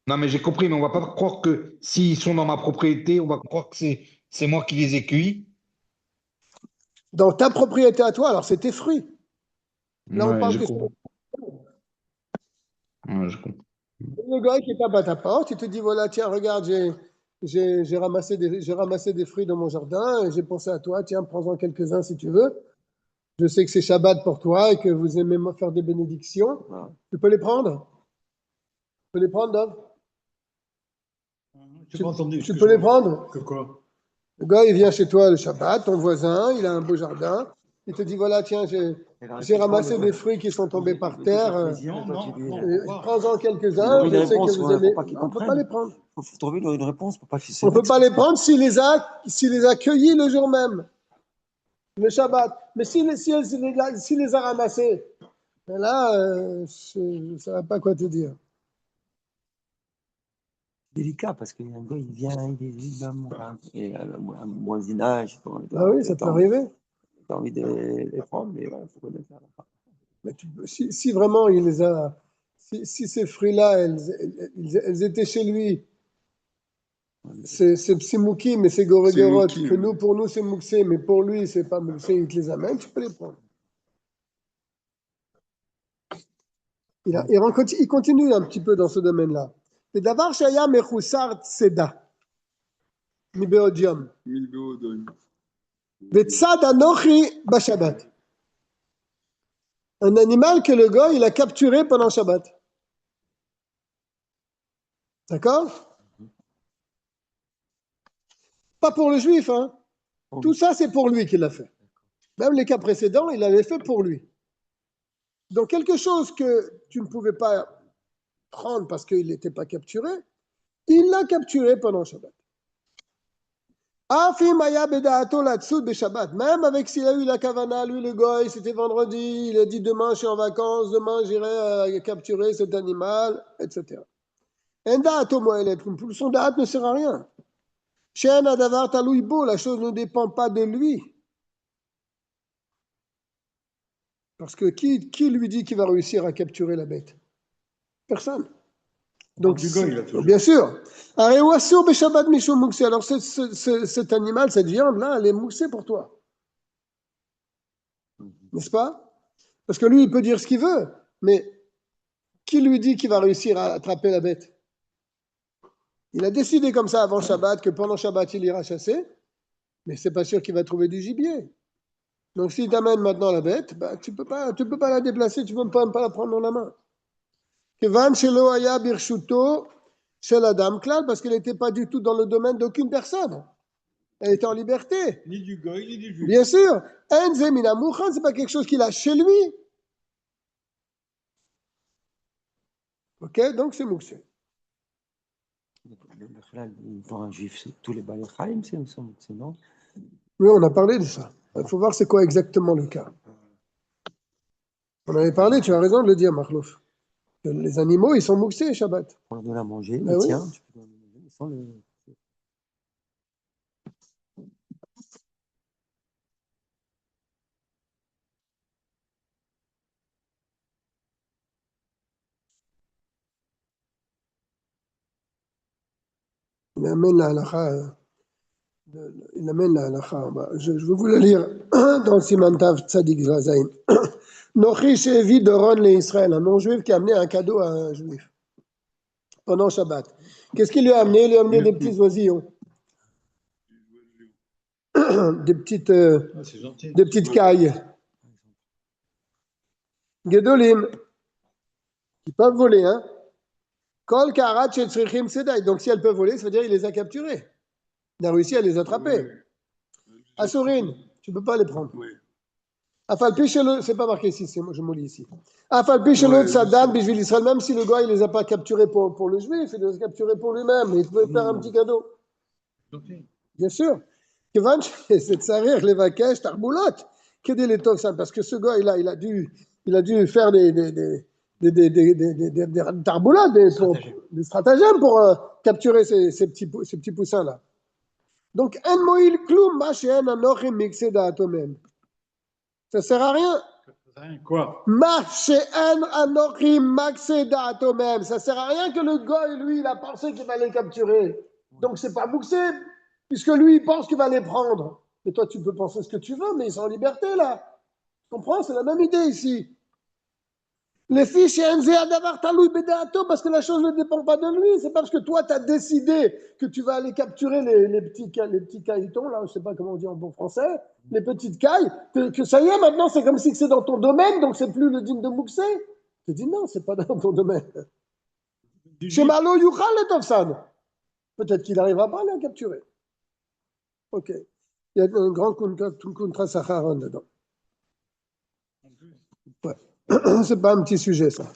Non, mais j'ai compris, mais on va pas croire que s'ils sont dans ma propriété, on va croire que c'est moi qui les ai cueillis. Dans ta propriété à toi, alors c'est tes fruits. Là, on parle je que comprends. Ouais, je comprends. le gars qui tape à ta porte, il te dit voilà, tiens, regarde, j'ai ramassé des fruits dans mon jardin et j'ai pensé à toi, tiens, prends-en quelques-uns si tu veux. Je sais que c'est Shabbat pour toi et que vous aimez faire des bénédictions. Tu peux les prendre? Tu peux les prendre, Dov? Tu peux les prendre? Que quoi? Le gars, il vient chez toi le Shabbat, ton voisin, il a un beau jardin. Il te dit, voilà, tiens, j'ai ramassé des fruits qui sont tombés par terre. Prends-en quelques-uns. Je sais que vous aimez. On ne peut pas les prendre. Il faut trouver une réponse pour pas qu'ils se On ne peut pas les prendre s'il les a cueillis le jour même, le Shabbat. Mais s'il les a ramassés, là, je ne sais pas quoi te dire. délicat parce qu'il y a un gars, il vient, il est évidemment un voisinage. Ah oui, ça peut arriver. Tu as envie de les prendre, mais il faut connaître la part. Mais si vraiment il les a, si ces fruits-là, elles étaient chez lui, c'est Mouki, mais c'est Goregorot, que pour nous c'est Mouksé, mais pour lui c'est pas Mouksé, il te les amène, tu peux les prendre. Il continue un petit peu dans ce domaine-là. Et d'abord, Shaya Mechoussar Tseda, Mibeodium. Vetsad Anochi Bashabbat. Un animal que le gars, il a capturé pendant Shabbat. D'accord? Pas pour le juif, hein. Tout ça, c'est pour lui qu'il l'a fait. Même les cas précédents, il l'avait fait pour lui. Donc, quelque chose que tu ne pouvais pas prendre parce qu'il n'était pas capturé, il l'a capturé pendant Shabbat. Même avec s'il a eu la kavana, lui le goy, c'était vendredi, il a dit demain je suis en vacances, demain j'irai capturer cet animal, etc. Son date ne sert à rien. La chose ne dépend pas de lui. Parce que qui lui dit qu'il va réussir à capturer la bête? Personne. Donc, bien sûr. Alors, cet animal, cette viande-là, elle est moussée pour toi. N'est-ce pas? Parce que lui, il peut dire ce qu'il veut, mais qui lui dit qu'il va réussir à attraper la bête? Il a décidé comme ça avant Shabbat que pendant Shabbat, il ira chasser, mais c'est pas sûr qu'il va trouver du gibier. Donc, s'il t'amène maintenant la bête, bah, tu peux pas la déplacer, tu peux pas la prendre dans la main. Kevan shelo haya birshuto shel adam klal, parce qu'elle n'était pas du tout dans le domaine d'aucune personne. Elle était en liberté. Ni du goy, ni du juif. Bien sûr. Enze mina mouchan, c'est pas quelque chose qu'il a chez lui. Ok, donc c'est mouxé. Il vend un juif, tous les balais Chaim, c'est non? Oui, on a parlé de ça. Il faut voir c'est quoi exactement le cas. On avait parlé, tu as raison de le dire, Marlouf. Les animaux, ils sont mouxés, Shabbat. On leur donne à manger, Ben mais oui. tiens, tu peux donner à manger, mais sans le. Il amène la halakha. Il amène la halakha. Je vais vous le lire dans le Simantav Tzadik Zazaïn. Nochi shevi doron le Israël, un non-juif qui a amené un cadeau à un juif pendant Shabbat. Qu'est-ce qu'il lui a amené? Il lui a amené des petits oisillons, des petites C'est gentil. cailles. Gedolim, qui peuvent voler, hein? Kol karat shetzrichim sedai. Donc si elles peuvent voler, ça veut dire qu'il les a capturées. Il a réussi à les attraper. Assourine, tu ne peux pas les prendre. Oui. Afalpi shelo, c'est pas marqué ici, je me lis ici. Afalpi shelo tzadan bishvil Israël, même si le gars il les a pas capturés pour le juif, il les a capturés pour lui-même, il pouvait faire un petit cadeau. Gentil. Bien sûr. Kevan c'est tsarir levakesh tarbulot, qu'aider les toxins, parce que ce gars il a dû faire des tarboulottes, des stratagèmes pour capturer ces petits poussins là. Donc en moïl kloum ma she'en anochim mixé da'atomem. Ça sert à rien. Quoi? Ma she'en anochim mixé da'atomem. Ça sert à rien que le gars, lui, il a pensé qu'il va les capturer. Donc c'est pas bouxé, puisque lui, il pense qu'il va les prendre. Et toi, tu peux penser ce que tu veux, mais ils sont en liberté là. Tu comprends? C'est la même idée ici. Les filles chez Enzea d'avoir talou bedato, parce que la chose ne dépend pas de lui. C'est pas parce que toi, tu as décidé que tu vas aller capturer les petits cailletons, là, je sais pas comment on dit en bon français, les petites cailles, que ça y est, maintenant, c'est comme si c'est dans ton domaine, donc c'est plus le digne de Mouxé. Tu dis non, c'est pas dans ton domaine. Chez Malo Yuchal le Tovsan. Peut-être qu'il n'arrivera pas à la capturer. Ok. Il y a un grand contrat Saharan dedans. Ouais. C'est pas un petit sujet, ça.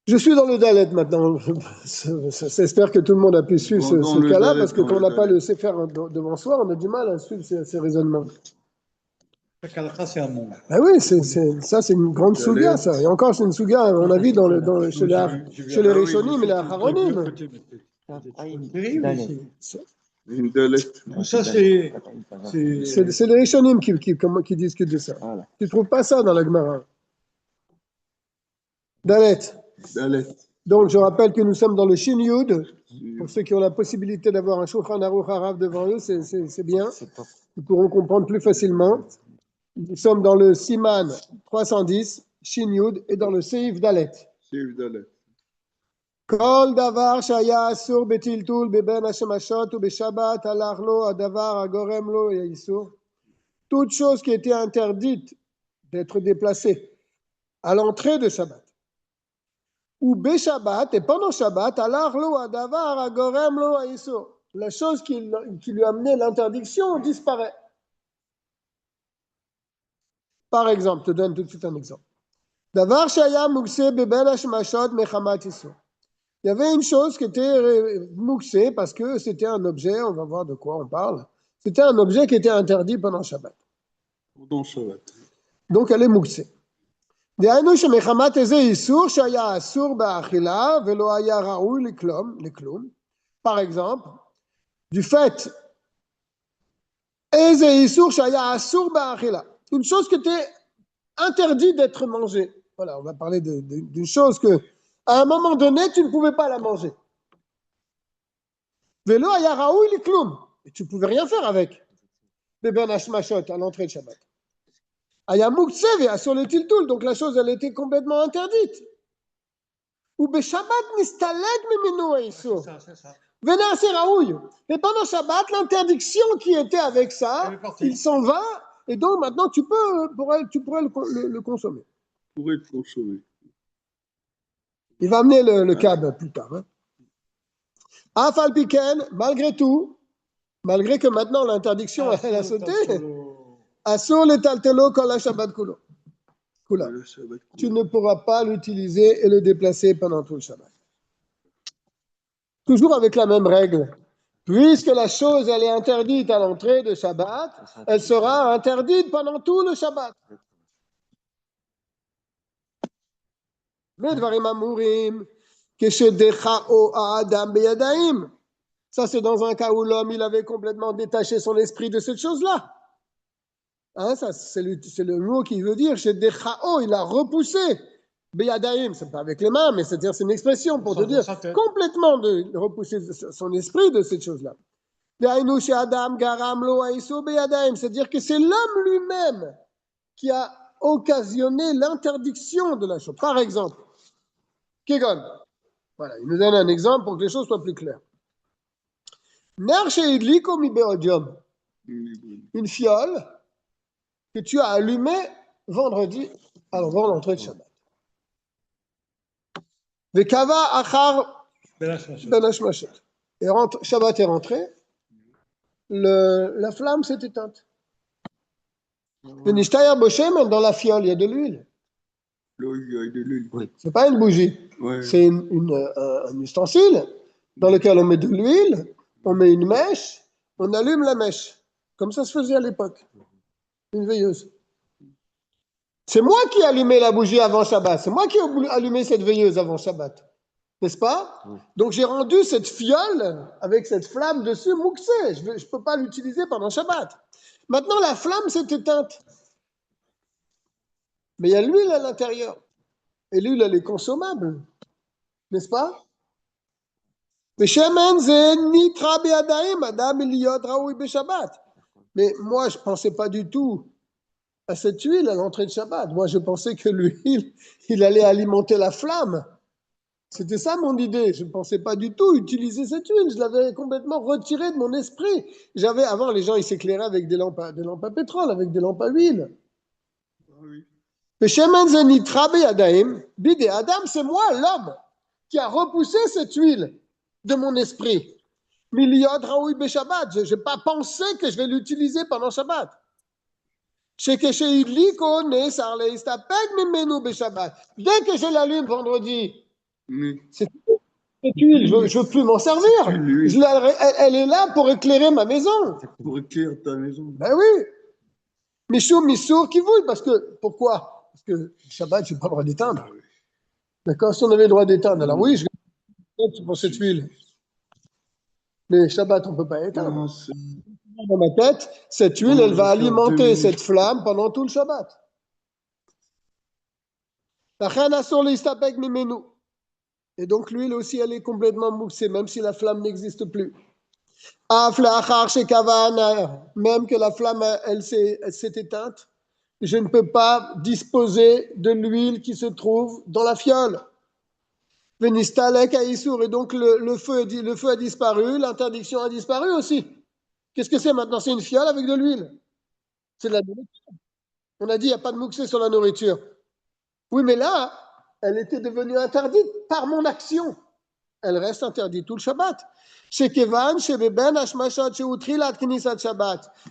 Je suis dans le Dalet maintenant. J'espère que tout le monde a pu suivre ce cas-là, parce que quand on n'a pas le Sefer devant soi, on a du mal à suivre ces raisonnements. C'est un monde. Ah oui, ça c'est une grande souga, ça. Et encore, c'est une souga, à mon avis, chez les Rishonim et les Acharonim. Une Dalet. Ça, c'est les Rishonim qui discutent de ça. Voilà. Tu ne trouves pas ça dans la Gemara. Dalet. Donc, je rappelle que nous sommes dans le Shin Yud. Pour ceux qui ont la possibilité d'avoir un Shulchan Aruch Harav devant eux, c'est bien. Ils pourront comprendre plus facilement. Nous sommes dans le Siman 310, Shin Yud, et dans le Seif Dalet. Kol davar shaya asur betiltul beben hashemashot ou beshabbat halach lo adavar agorem lo yaisur. Toute chose qui était interdite d'être déplacée à l'entrée de Shabbat ou beshabbat et pendant Shabbat halach lo adavar agorem lo yaisur. La chose qui lui a amené l'interdiction disparaît. Par exemple, je te donne tout de suite un exemple. Davar shaya mukse beben hashemashot mechamat yisur. Il y avait une chose qui était mouxée parce que c'était un objet, on va voir de quoi on parle, c'était un objet qui était interdit pendant Shabbat. Donc elle est mouxée. Par exemple, du fait, une chose qui était interdite d'être mangée. Voilà, on va parler d'une chose que à un moment donné, tu ne pouvais pas la manger. Velo aya raoui li kloum. Et tu ne pouvais rien faire avec. Beben hashmashot à l'entrée de Shabbat. Aya mukse sur le tiltul. Donc la chose, elle était complètement interdite. Ou be Shabbat nistaled miminu haïsur. Venase raoui. Et pendant Shabbat, l'interdiction qui était avec ça, il s'en va. Et donc maintenant, tu pourrais le consommer. Il va amener le cab plus tard. Hein. Afal Piken, malgré tout, malgré que maintenant l'interdiction elle a sauté, Asur le taltelo kol Shabbat kulo. Kula. Tu ne pourras pas l'utiliser et le déplacer pendant tout le Shabbat. Toujours avec la même règle. Puisque la chose elle est interdite à l'entrée de Shabbat, elle sera interdite pendant tout le Shabbat. Medvarim amurim, keshedechao adam beyadaim. Ça, c'est dans un cas où l'homme, il avait complètement détaché son esprit de cette chose-là. Hein, ça, c'est le mot qui veut dire, shedechao, il a repoussé. Beyadaim, c'est pas avec les mains, mais c'est-à-dire, c'est une expression pour te dire complètement de repousser son esprit de cette chose-là. C'est-à-dire que c'est l'homme lui-même qui a occasionné l'interdiction de la chose. Par exemple, Kegon. Voilà, il nous donne un exemple pour que les choses soient plus claires. Une fiole que tu as allumée vendredi avant l'entrée de Shabbat. Vekava achar ben hashmashet. Et Shabbat est rentré, la flamme s'est éteinte. Venishtaya boshem, dans la fiole, il y a de l'huile. Oui. C'est pas une bougie, c'est un ustensile dans lequel on met de l'huile, on met une mèche, on allume la mèche, comme ça se faisait à l'époque, une veilleuse. C'est moi qui ai allumé la bougie avant Shabbat, c'est moi qui ai allumé cette veilleuse avant Shabbat, n'est-ce pas? Donc j'ai rendu cette fiole avec cette flamme dessus mouxée, je ne peux pas l'utiliser pendant Shabbat. Maintenant la flamme s'est éteinte, mais il y a l'huile à l'intérieur, et l'huile elle est consommable, n'est-ce pas? Mais moi, je ne pensais pas du tout à cette huile à l'entrée de Shabbat. Moi, je pensais que l'huile, il allait alimenter la flamme. C'était ça mon idée. Je ne pensais pas du tout utiliser cette huile. Je l'avais complètement retirée de mon esprit. Avant, les gens, ils s'éclairaient avec des lampes à pétrole, avec des lampes à huile. Mais Adam, c'est moi, l'homme, qui a repoussé cette huile de mon esprit. Miliod Raoui Beshabbat. Je n'ai pas pensé que je vais l'utiliser pendant Shabbat. Dès que je l'allume vendredi, cette huile, je ne veux plus m'en servir. Elle est là pour éclairer ma maison. Pour éclairer ta maison. Ben oui. Michou, Missour, qui vouille. Pourquoi? Parce que Shabbat, je n'ai pas le droit d'éteindre. D'accord? Si on avait le droit d'éteindre, alors oui, je vais pour cette huile. Mais Shabbat, on ne peut pas éteindre. Dans ma tête, cette huile, elle va alimenter cette flamme pendant tout le Shabbat. Et donc l'huile aussi, elle est complètement moussée, même si la flamme n'existe plus. Même que la flamme, elle s'est éteinte, je ne peux pas disposer de l'huile qui se trouve dans la fiole. Et donc le feu a disparu, l'interdiction a disparu aussi. Qu'est-ce que c'est maintenant? C'est une fiole avec de l'huile. C'est de la nourriture. On a dit, il n'y a pas de mouxé sur la nourriture. Oui, mais là, elle était devenue interdite par mon action. Elle reste interdite tout le Shabbat.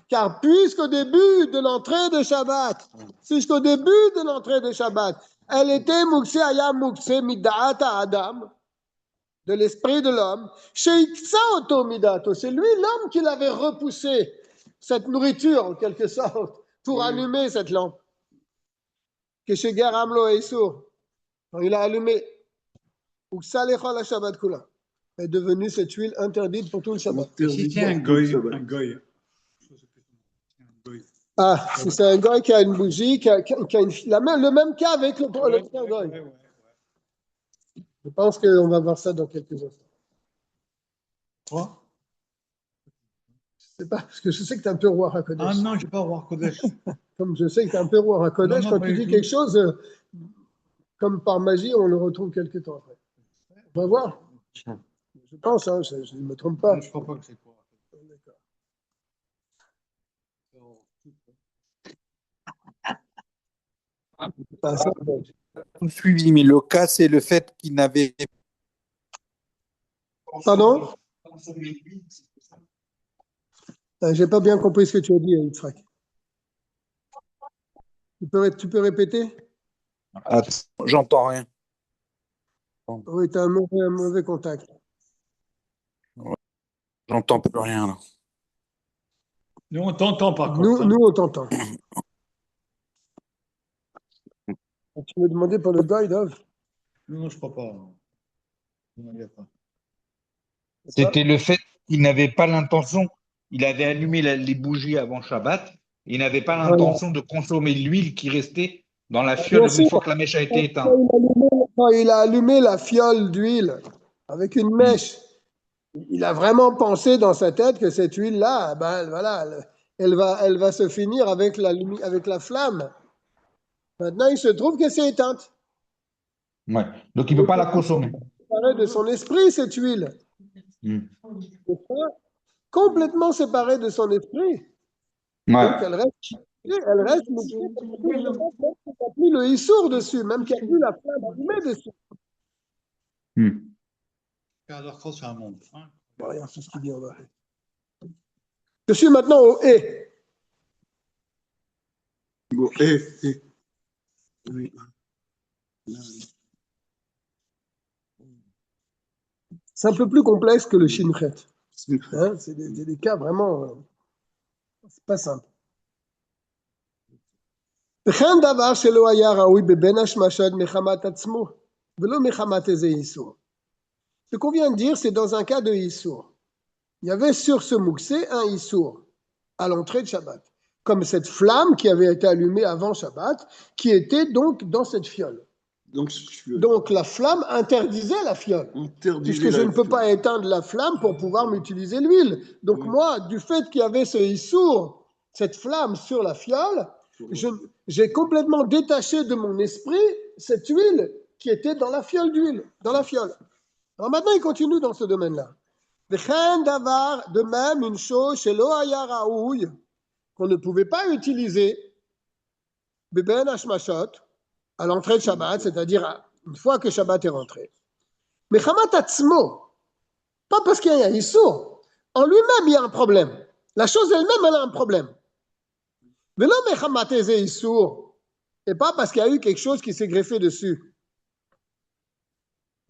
Car puisqu'au début de l'entrée de Shabbat, elle était mouxé aya mouxé mida'ata adam, de l'esprit de l'homme, c'est lui l'homme qui l'avait repoussé, cette nourriture en quelque sorte, pour allumer cette lampe. Que chez Garamlo et Issour, quand il a allumé, est devenue cette huile interdite pour tout le Shabbat. Si c'est un goy. Ah, si c'est un goy qui a une bougie, qui a le même cas avec le goy. Je pense qu'on va voir ça dans quelques instants. Quoi? Je sais pas, parce que je sais que tu es un peu roi à Kodesh. Ah non, je ne vais pas voir Kodesh. Comme je sais que tu es un peu roi à Kodesh, quand tu dis quelque chose, comme par magie, on le retrouve quelques temps après. On va voir. Je pense, hein, je ne me trompe pas. Je ne crois pas que c'est quoi. D'accord. Suivi, mais le cas, c'est le fait qu'il n'avait Pardon? J'ai pas bien compris ce que tu as dit, Yitzhak. Tu peux répéter? Attends, j'entends rien. Oui, tu as un mauvais contact. J'entends plus rien là. Nous, on t'entend par Nous, contre. hein. nous, on t'entend. Tu me demandais pour le guide, Dov? Non, je crois pas. Non, il y a pas. C'était le fait qu'il n'avait pas l'intention, il avait allumé les bougies avant Shabbat, il n'avait pas Voilà. l'intention de consommer l'huile qui restait dans la Bien fiole une sûr, fois que la mèche a été quand éteinte. quand il a allumé la fiole d'huile avec une mèche, il a vraiment pensé dans sa tête que cette huile-là, ben voilà, elle va se finir avec avec la flamme. Maintenant, il se trouve que c'est éteinte. Ouais. Donc il ne peut pas la consommer. Séparée de son esprit, cette huile. Mm. C'est pas complètement séparée de son esprit. Ouais. Donc, elle reste moussée. Il n'y a plus le issour dessus, même qu'il n'y a plus la flamme allumée dessus. Mm. Alors, quand c'est un monde. Hein. Bon, regarde tout ce qu'il dit en bas. Je suis maintenant au et. Bon, oui. C'est un peu plus complexe que le shinchet. Hein, c'est des cas vraiment. C'est pas simple. וכן דבר שלא היה ראוי בבין השמשות מחמת עצמו, ולא מחמת איזה איסור. Ce qu'on vient de dire, c'est dans un cas de issour. Il y avait sur ce mouxé un issour à l'entrée de Shabbat, comme cette flamme qui avait été allumée avant Shabbat, qui était donc dans cette fiole. Donc la flamme interdisait la fiole, puisque je ne peux pas éteindre la flamme pour pouvoir m'utiliser l'huile. Donc moi, du fait qu'il y avait ce issour, cette flamme sur la fiole, j'ai complètement détaché de mon esprit cette huile qui était dans la fiole d'huile, dans la fiole. Alors maintenant, il continue dans ce domaine-là. De même, une chose chez l'Ohaya Raoui, qu'on ne pouvait pas utiliser, Beben Hashmashot, à l'entrée de Shabbat, c'est-à-dire une fois que Shabbat est rentré. Mais Chamat Atzmo, pas parce qu'il y a un Issour, en lui-même, il y a un problème. La chose elle-même, elle a un problème. Mais non, mais Chamat Eze Issour, et pas parce qu'il y a eu quelque chose qui s'est greffé dessus.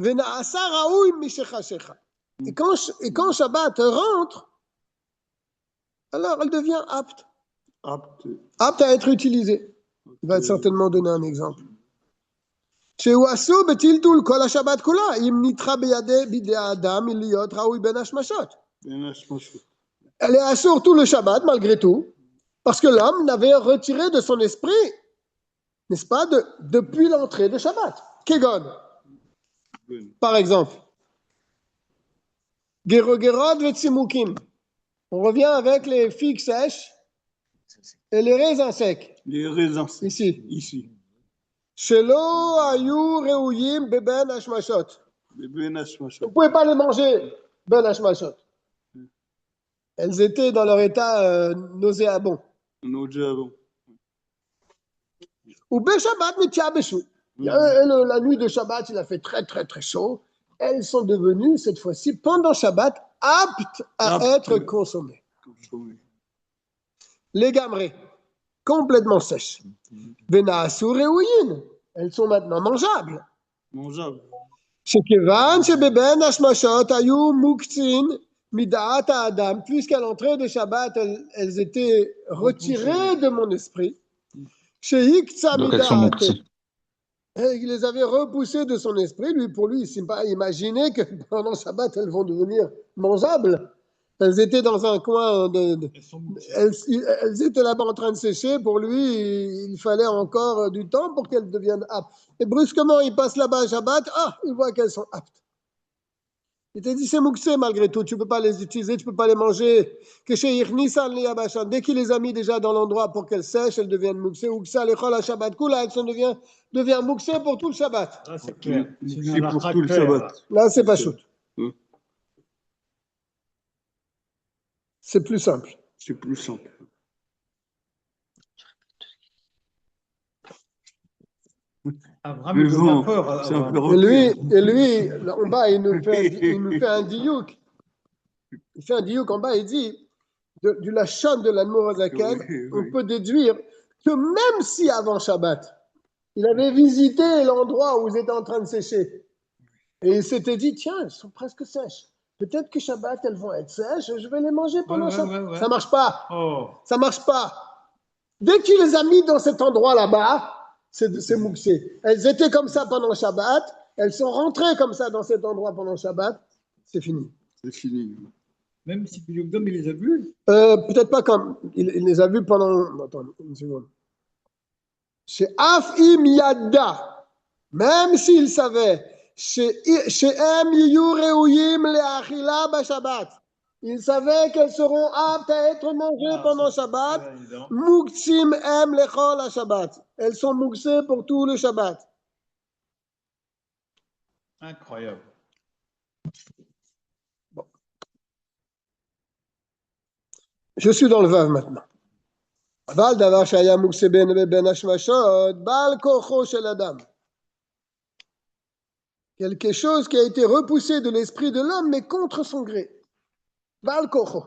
Et quand Shabbat rentre, alors elle devient apte. Apte à être utilisée. Il va certainement donner un exemple. Elle est assourde tout le Shabbat malgré tout, parce que l'homme l'avait retiré de son esprit, n'est-ce pas, depuis l'entrée de Shabbat. Kegon. Par exemple, Gerogérod Vetsimukim. On revient avec les figues sèches et les raisins secs. Les raisins secs. Ici. Shelo ayu reuyim beben hashmashot. Vous ne pouvez pas les manger, ben hashmashot. Elles étaient dans leur état nauséabond. Ou be Shabbat mitya beshu. La nuit de Shabbat, il a fait très, très, très chaud. Elles sont devenues, cette fois-ci, pendant Shabbat, aptes à être consommées. Les gamrés, complètement sèches. Benaasu reuyin, elles sont maintenant mangeables. Shekevan shebeben hashmashot ayu muktzin midaat ha'adam, puisqu'à l'entrée de Shabbat, elles étaient retirées de mon esprit. Sheiktsa Donc elles sont midaat. mouxées. Il les avait repoussées de son esprit. Pour lui, il ne s'est pas imaginé que pendant Shabbat, elles vont devenir mangeables. Elles étaient dans un coin, elles étaient là-bas en train de sécher. Pour lui, il fallait encore du temps pour qu'elles deviennent aptes. Et brusquement, il passe là-bas à Shabbat, il voit qu'elles sont aptes. Il t'a dit, c'est mouxé malgré tout, tu ne peux pas les utiliser, tu ne peux pas les manger. Dès qu'il les a mis déjà dans l'endroit pour qu'elles sèchent, elles deviennent mouxées. Ou que ça, les chol à Shabbat, là, elles deviennent mouxées pour tout le Shabbat. Là, c'est clair. C'est pour tout le Shabbat. Là, c'est pas chouette. C'est plus simple. C'est plus simple. Vraiment de vapeur. C'est un peu Et lui, en bas, il nous fait un diouk. il fait un diouk en bas, il dit, du lachon de l'Admorazaken, on peut déduire que même si avant Shabbat, il avait visité l'endroit où ils étaient en train de sécher, et il s'était dit, tiens, elles sont presque sèches. Peut-être que Shabbat, elles vont être sèches, je vais les manger pendant Shabbat. Ça marche pas. Ça marche pas. Dès qu'il les a mis dans cet endroit là-bas, c'est mouxé. Elles étaient comme ça pendant Shabbat, elles sont rentrées comme ça dans cet endroit pendant Shabbat, c'est fini. C'est fini. Même si Yogdom, il les a vus. Peut-être pas comme. Il les a vus pendant. Attends, une seconde. Chez Afim Yadda, même s'il savait, chez Em Yiyu Reuyim Leachila Bashabbat, il savait qu'elles seront aptes à être mangées pendant Shabbat. Muktzim Em Lechol Shabbat. Elles sont mouxées pour tout le Shabbat. Incroyable. Bon. Je suis dans le Vav maintenant. אבל דבר שהיה מוקצה בין השמשות, בעל כוחו של אדם. Quelque chose qui a été repoussé de l'esprit de l'homme, mais contre son gré. בעל כוחו.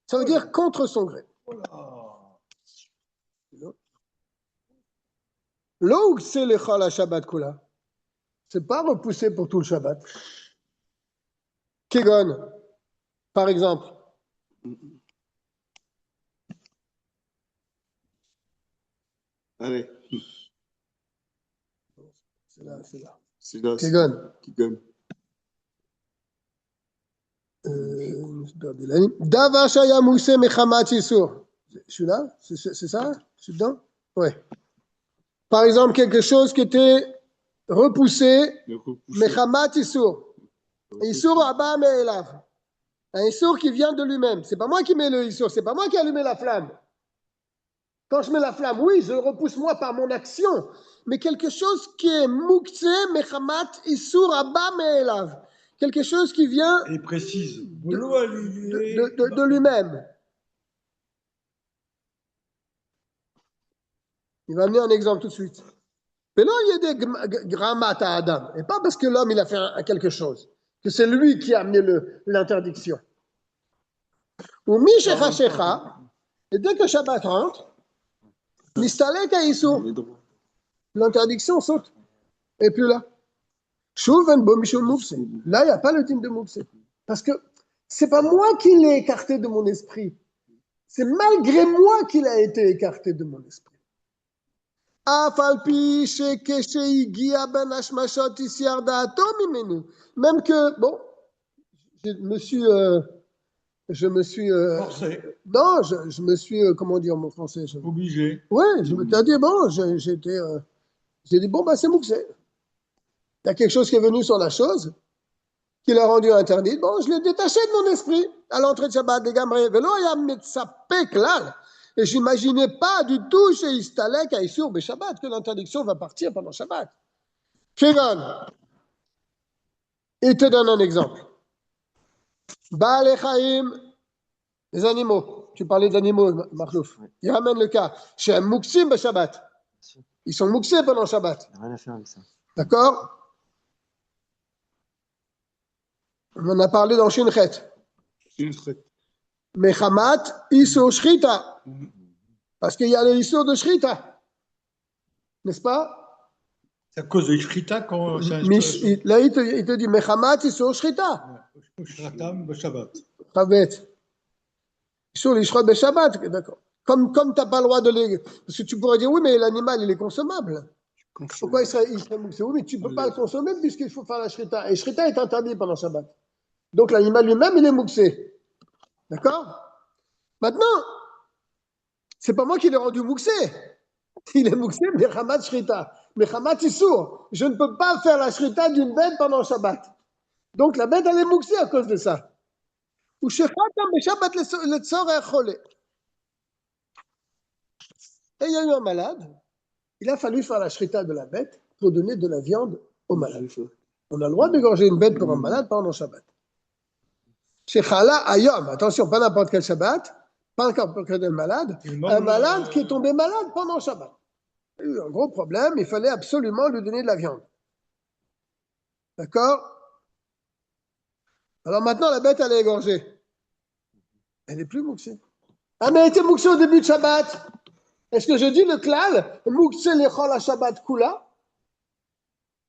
Ça veut dire contre son gré. לא הוקצה לכל השבת כולה. C'est pas repoussé pour tout le Shabbat. Kegon, par exemple. Allez. C'est là, c'est là. C'est là. Kegon. Kegon. Davar shaya moussé mechamat yisur. Je suis là? C'est ça? Je suis dedans? Oui. Par exemple, quelque chose qui était repoussé, mechamat yisur. Yisur abba me'elav. Un yisur qui vient de lui-même. C'est pas moi qui mets le yisur, c'est pas moi qui ai allumé la flamme. Quand je mets la flamme, oui, je le repousse moi par mon action. Mais quelque chose qui est muktzé, mechamat, isur, abba, me'elav. Quelque chose qui vient Et précise. de lui-même. Il va amener un exemple tout de suite. Mais là, il y a des grammat à Adam. Et pas parce que l'homme, il a fait quelque chose. Que c'est lui qui a amené l'interdiction. Ou mi shecha shecha. Et dès que Shabbat rentre, l'interdiction saute. Et puis là, là, il n'y a pas le type de Mouxé. Parce que c'est pas moi qui l'ai écarté de mon esprit. C'est malgré moi qu'il a été écarté de mon esprit. Même que, bon, je me suis forcé. Non, je me suis, comment dire en mon français? Obligé. Oui, je me suis dit, bon, j'ai dit, bon, bah, c'est mouxé. Il y a quelque chose qui est venu sur la chose, qui l'a rendu interdite. Bon, je l'ai détaché de mon esprit à l'entrée de Shabbat des Gamré. Velo, il y a Metsapek là. Et je n'imaginais pas du tout chez Istalek à Issour Shabbat que l'interdiction va partir pendant Shabbat. Kégan, il te donne un exemple. Baal Echaim, les animaux. Tu parlais d'animaux, Marlouf. Il ramène le cas. Chez un Mouksim Shabbat. Ils sont mouxés pendant Shabbat. Rien à faire avec ça. D'accord? On en a parlé dans Shinchet. Mechamat, Isur Shrita. Parce qu'il y a le Isur de Shrita. N'est-ce pas? C'est à cause de Shrita quand c'est un Là, il te dit Mechamat, Isur Shrita. Shratam, Shabbat. Chavet. Isur l'Ishrot de Shabbat. D'accord. Comme tu n'as pas le droit de les. Parce que tu pourrais dire, oui, mais l'animal, il est consommable. Pourquoi il serait mouxé? Oui, mais tu ne peux pas le consommer puisqu'il faut faire la Shrita. Et Shrita est interdit pendant Shabbat. Donc l'animal lui-même, il est mouxé. D'accord? Maintenant, c'est pas moi qui l'ai rendu mouxé. Il est mouxé, Mechamat Shrita. Mechamat Issour. Je ne peux pas faire la Shrita d'une bête pendant Shabbat. Donc la bête, elle est mouxée à cause de ça. Ou Shechatam Shabbat le Tzor et Cholé. Et il y a eu un malade. Il a fallu faire la Shrita de la bête pour donner de la viande au malade. On a le droit d'égorger une bête pour un malade pendant Shabbat. Shechala Ayom, attention, pas n'importe quel Shabbat, pas n'importe quel malade, un malade qui est tombé malade pendant Shabbat. Il y a eu un gros problème, il fallait absolument lui donner de la viande. D'accord? Alors maintenant, la bête, elle est égorgée. Elle n'est plus mouxée. Ah, mais elle était mouxée au début de Shabbat. Est-ce que je dis le klal, mouxée lechol à Shabbat kula?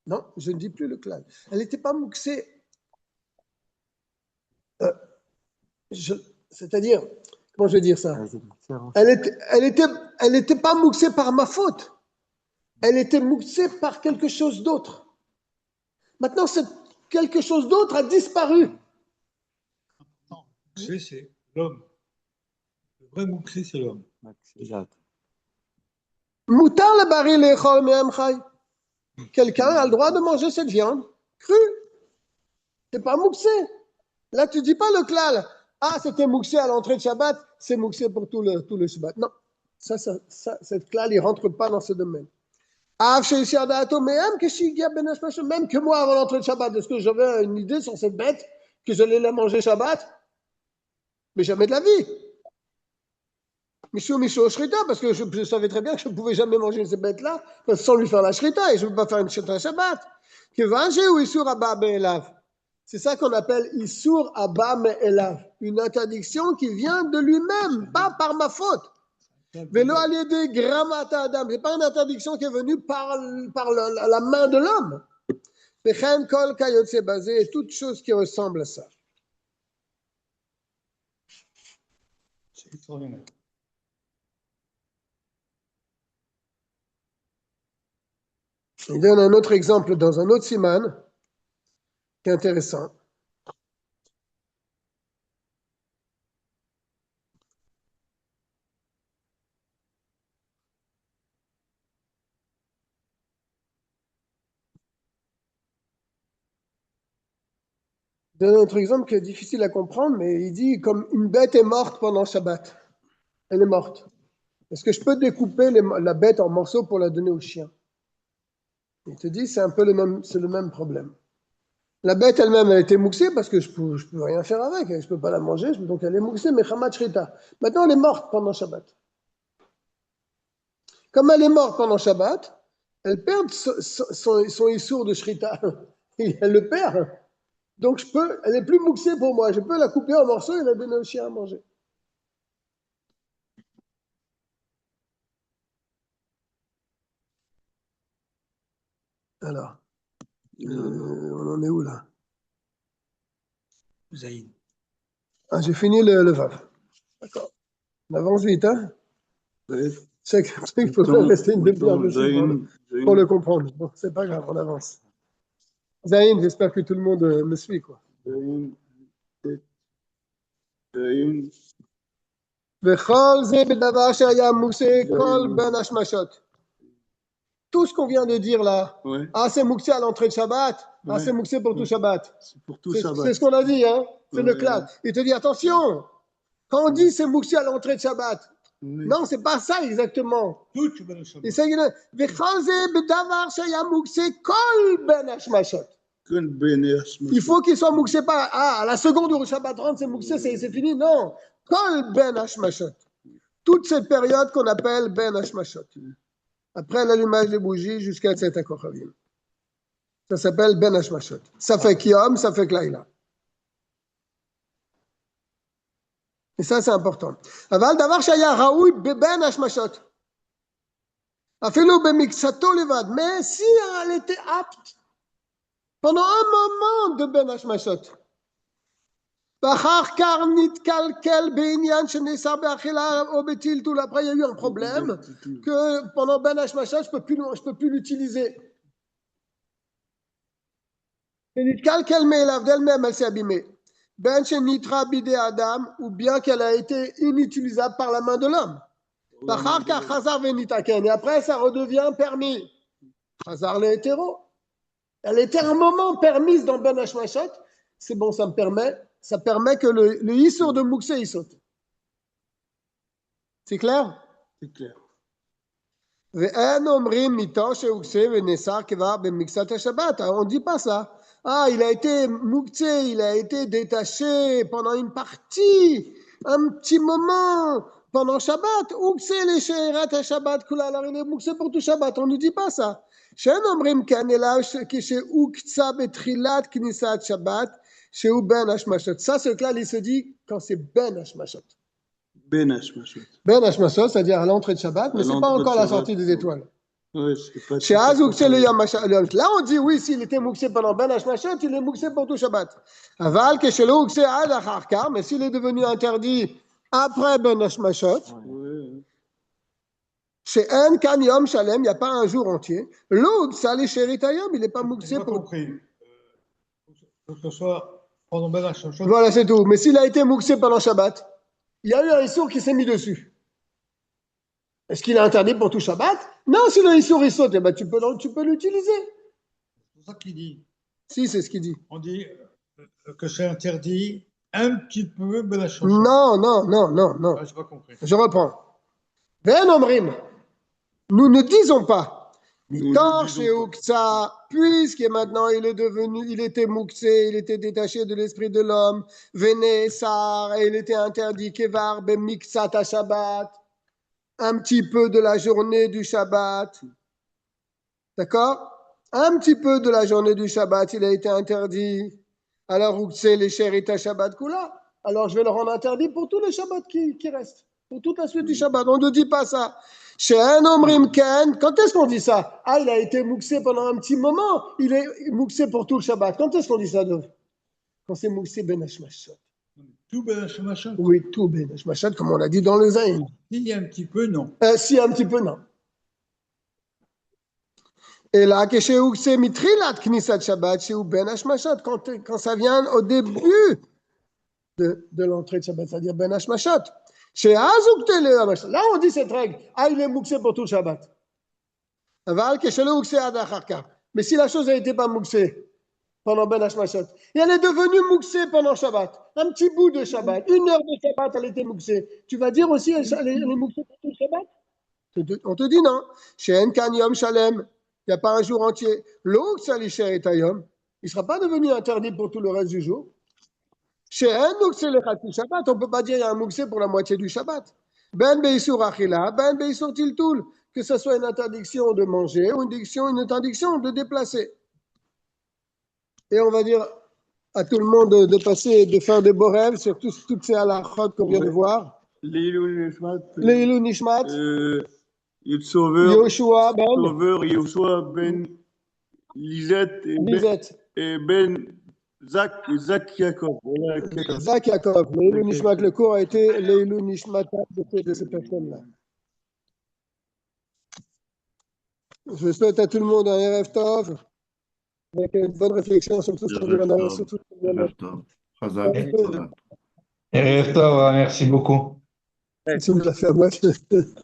Non, je ne dis plus le klal. Elle n'était pas mouxée. C'est-à-dire, comment je vais dire ça? Elle était pas mouxée par ma faute. Elle était mouxée par quelque chose d'autre. Maintenant, quelque chose d'autre a disparu. Non, c'est l'homme. Le vrai mouxé, c'est l'homme. Moutar le bari lechol me'em chai. Quelqu'un a le droit de manger cette viande crue. C'est pas mouxé. Là, tu dis pas le klal. Ah, c'était mouxé à l'entrée de Shabbat, c'est mouxé pour tout le Shabbat. Non, cette klal, il rentre pas dans ce domaine. Même que moi, avant l'entrée de Shabbat, est-ce que j'avais une idée sur cette bête, que j'allais la manger Shabbat? Mais jamais de la vie. Michou, shrita, parce que je savais très bien que je ne pouvais jamais manger cette bête-là sans lui faire la shrita, et je ne peux pas faire une shrita Shabbat. C'est ça qu'on appelle Issour Abba Me'elav, une interdiction qui vient de lui-même, pas par ma faute. Velo aliédé gramata Adam, ce n'est pas une interdiction qui est venue par la main de l'homme. Pechen kol kayotse basé, toute chose qui ressemble à ça. C'est extraordinaire. Il donne un autre exemple dans un autre siman qui est intéressant. Il donne un autre exemple qui est difficile à comprendre, mais il dit comme une bête est morte pendant Shabbat. Elle est morte. Est-ce que je peux découper la bête en morceaux pour la donner au chien? Il te dit c'est un peu le même problème. La bête elle-même, elle a été mouxée parce que je peux rien faire avec, je peux pas la manger, donc elle est mouxée, mais chamat shrita. Maintenant, elle est morte pendant Shabbat. Comme elle est morte pendant Shabbat, elle perd son issour de shrita. Elle le perd. Donc elle est plus mouxée pour moi. Je peux la couper en morceaux et la donner au chien à manger. Alors, on en est où là? Zaïd. Ah, j'ai fini le Vav. D'accord. On avance vite, hein? C'est qu'il faudrait rester une demi-heure dessus pour le comprendre. Bon, c'est pas grave, on avance. Zaïn, j'espère que tout le monde me suit, quoi. Tout ce qu'on vient de dire là, ouais. Ah, c'est mouxé à l'entrée de Shabbat, ouais. Ah, c'est mouxé pour tout Shabbat. C'est pour tout Shabbat. C'est ce qu'on a dit, hein? C'est le clad. Il te dit, attention, quand on dit c'est mouxé à l'entrée de Shabbat, non, c'est pas ça exactement. Il faut qu'il soit mouxé pas. Ah, à la seconde où le Shabbat rentre, c'est mouxé, c'est fini. Non. Kol ben hashmashot. Toute cette période qu'on appelle ben hashmashot. Après l'allumage des bougies jusqu'à Tzet HaKochavim. Ça s'appelle ben hashmashot. Ça fait Kiyom, ça fait Klaïla. Et ça, c'est important. Aval davar shaya raoui ben hashmashot. Afilo bemiksato levad. Mais si elle était apte pendant un moment de ben hashmashot. Après, il y a eu un problème que pendant Ben Hashmashot, je peux plus l'utiliser. D'elle-même, elle s'est abîmée. Ben Shenitra Bide Adam, ou bien qu'elle a été inutilisable par la main de l'homme. Et après, ça redevient permis. Chazar le hétéro. Elle était un moment permise dans Ben Hashmashot. C'est bon, ça permet que le Issour de Mouxé, il saute. C'est clair? C'est clair. On ne dit pas ça. Ah, il a été Mouxé, il a été détaché pendant une partie, un petit moment, pendant Shabbat. Mouxé, les Shehirat à Shabbat, alors il est Mouxé pour tout Shabbat. On ne dit pas ça. Shabbat. chez ou ben hashmashot. Ça, ce clal, il se dit quand c'est ben hashmashot. Ben Hashmashot. Ben hashmashot, c'est-à-dire à l'entrée de Shabbat, mais À c'est pas l'entrée de encore la Shabbat. sortie des étoiles. Ouais, c'est pas Chez Azouk, c'est le Yom Hashmashot. Là, on dit oui, s'il était mouxé pendant ben hashmashot, il est mouxé pour tout Shabbat. Aval, que chez le c'est ad acharkar, mais s'il est devenu interdit après ben hashmashot, Ouais. chez En Kan Yom Shalem, il n'y a pas un jour entier. L'Oug, ça les Sheritayom, il n'est pas J'ai mouxé pas pour. compris. Faut que ce soit pendant Ben Hashmashot. Voilà, c'est tout. Mais s'il a été mouxé pendant Shabbat, il y a eu un issour qui s'est mis dessus. Est-ce qu'il est interdit pour tout Shabbat? Non, si le issour il saute, eh ben, tu peux l'utiliser. C'est ça qu'il dit. Si, c'est ce qu'il dit. On dit que c'est interdit un petit peu Ben Hashmashot. Non, non, non, non, non. Ah, j'ai pas compris. Je reprends. Ben Omrim, nous ne disons pas. Nous Tant ne disons chez pas. Uksa, puisque maintenant il était mouxé, il était détaché de l'esprit de l'homme, Véné, Sar, et il était interdit, Kevar, Ben Miksat à Shabbat, un petit peu de la journée du Shabbat. D'accord? Un petit peu de la journée du Shabbat, il a été interdit. Alors, Uksa, les Sherita Shabbat Kula. Alors, je vais le rendre interdit pour tous les Shabbats qui restent, pour toute la suite du Shabbat. On ne dit pas ça. Chez un Omrim Ken, quand est-ce qu'on dit ça? Ah, il a été mouxé pendant un petit moment, il est mouxé pour tout le Shabbat. Quand est-ce qu'on dit ça, Dov? Quand c'est mouxé Ben Hashmashot. Tout Ben Hashmashot. Oui, tout Ben Hashmashot, comme on l'a dit dans le Zayn. S'il y a un petit peu, non. Si, un petit peu, non. Et là, que chez Ukse Mitrilat Knisat Shabbat, chez Ben Hashmashot, quand ça vient au début de l'entrée de Shabbat, c'est-à-dire Ben Hashmashot. Chez Azouk là, on dit cette règle. Ah, il est mouxé pour tout le Shabbat. Aval, que chez le Ukse Adacharka. Mais si la chose n'a été pas mouxée pendant Ben Hashmashot, et elle est devenue mouxée pendant Shabbat, un petit bout de Shabbat, 1 heure de Shabbat, elle était mouxée. Tu vas dire aussi, elle est mouxée pour tout le Shabbat? On te dit non. Chez Enkan Yom Shalem, il n'y a pas un jour entier. L'Ouk Salisher et Tayom, il ne sera pas devenu interdit pour tout le reste du jour. Chez Enouk, c'est le Khati Shabbat. On ne peut pas dire qu'il y a un mouxé pour la moitié du Shabbat. Ben Beisur Achila, Ben Beisur Tiltul. Que ce soit une interdiction de manger ou une interdiction de déplacer. Et on va dire à tout le monde de passer, de faire des beaux rêves sur toutes ces halakhot qu'on vient de voir. Leilou Nishmat. Leilou Nishmat. Sauveur. Yoshua Ben. Sauveur, Yoshua Ben. Lisette et Ben. Zach Yaakov. Voilà. Zach Yaakov. Leilou Nishmat, le cours a été Leilou Nishmat de ces personnes-là. Je souhaite à tout le monde un Erev Tov, avec une bonne réflexion sur tout ce qu'on vient Erev Tov, merci beaucoup. Tu me l'as fait à moi.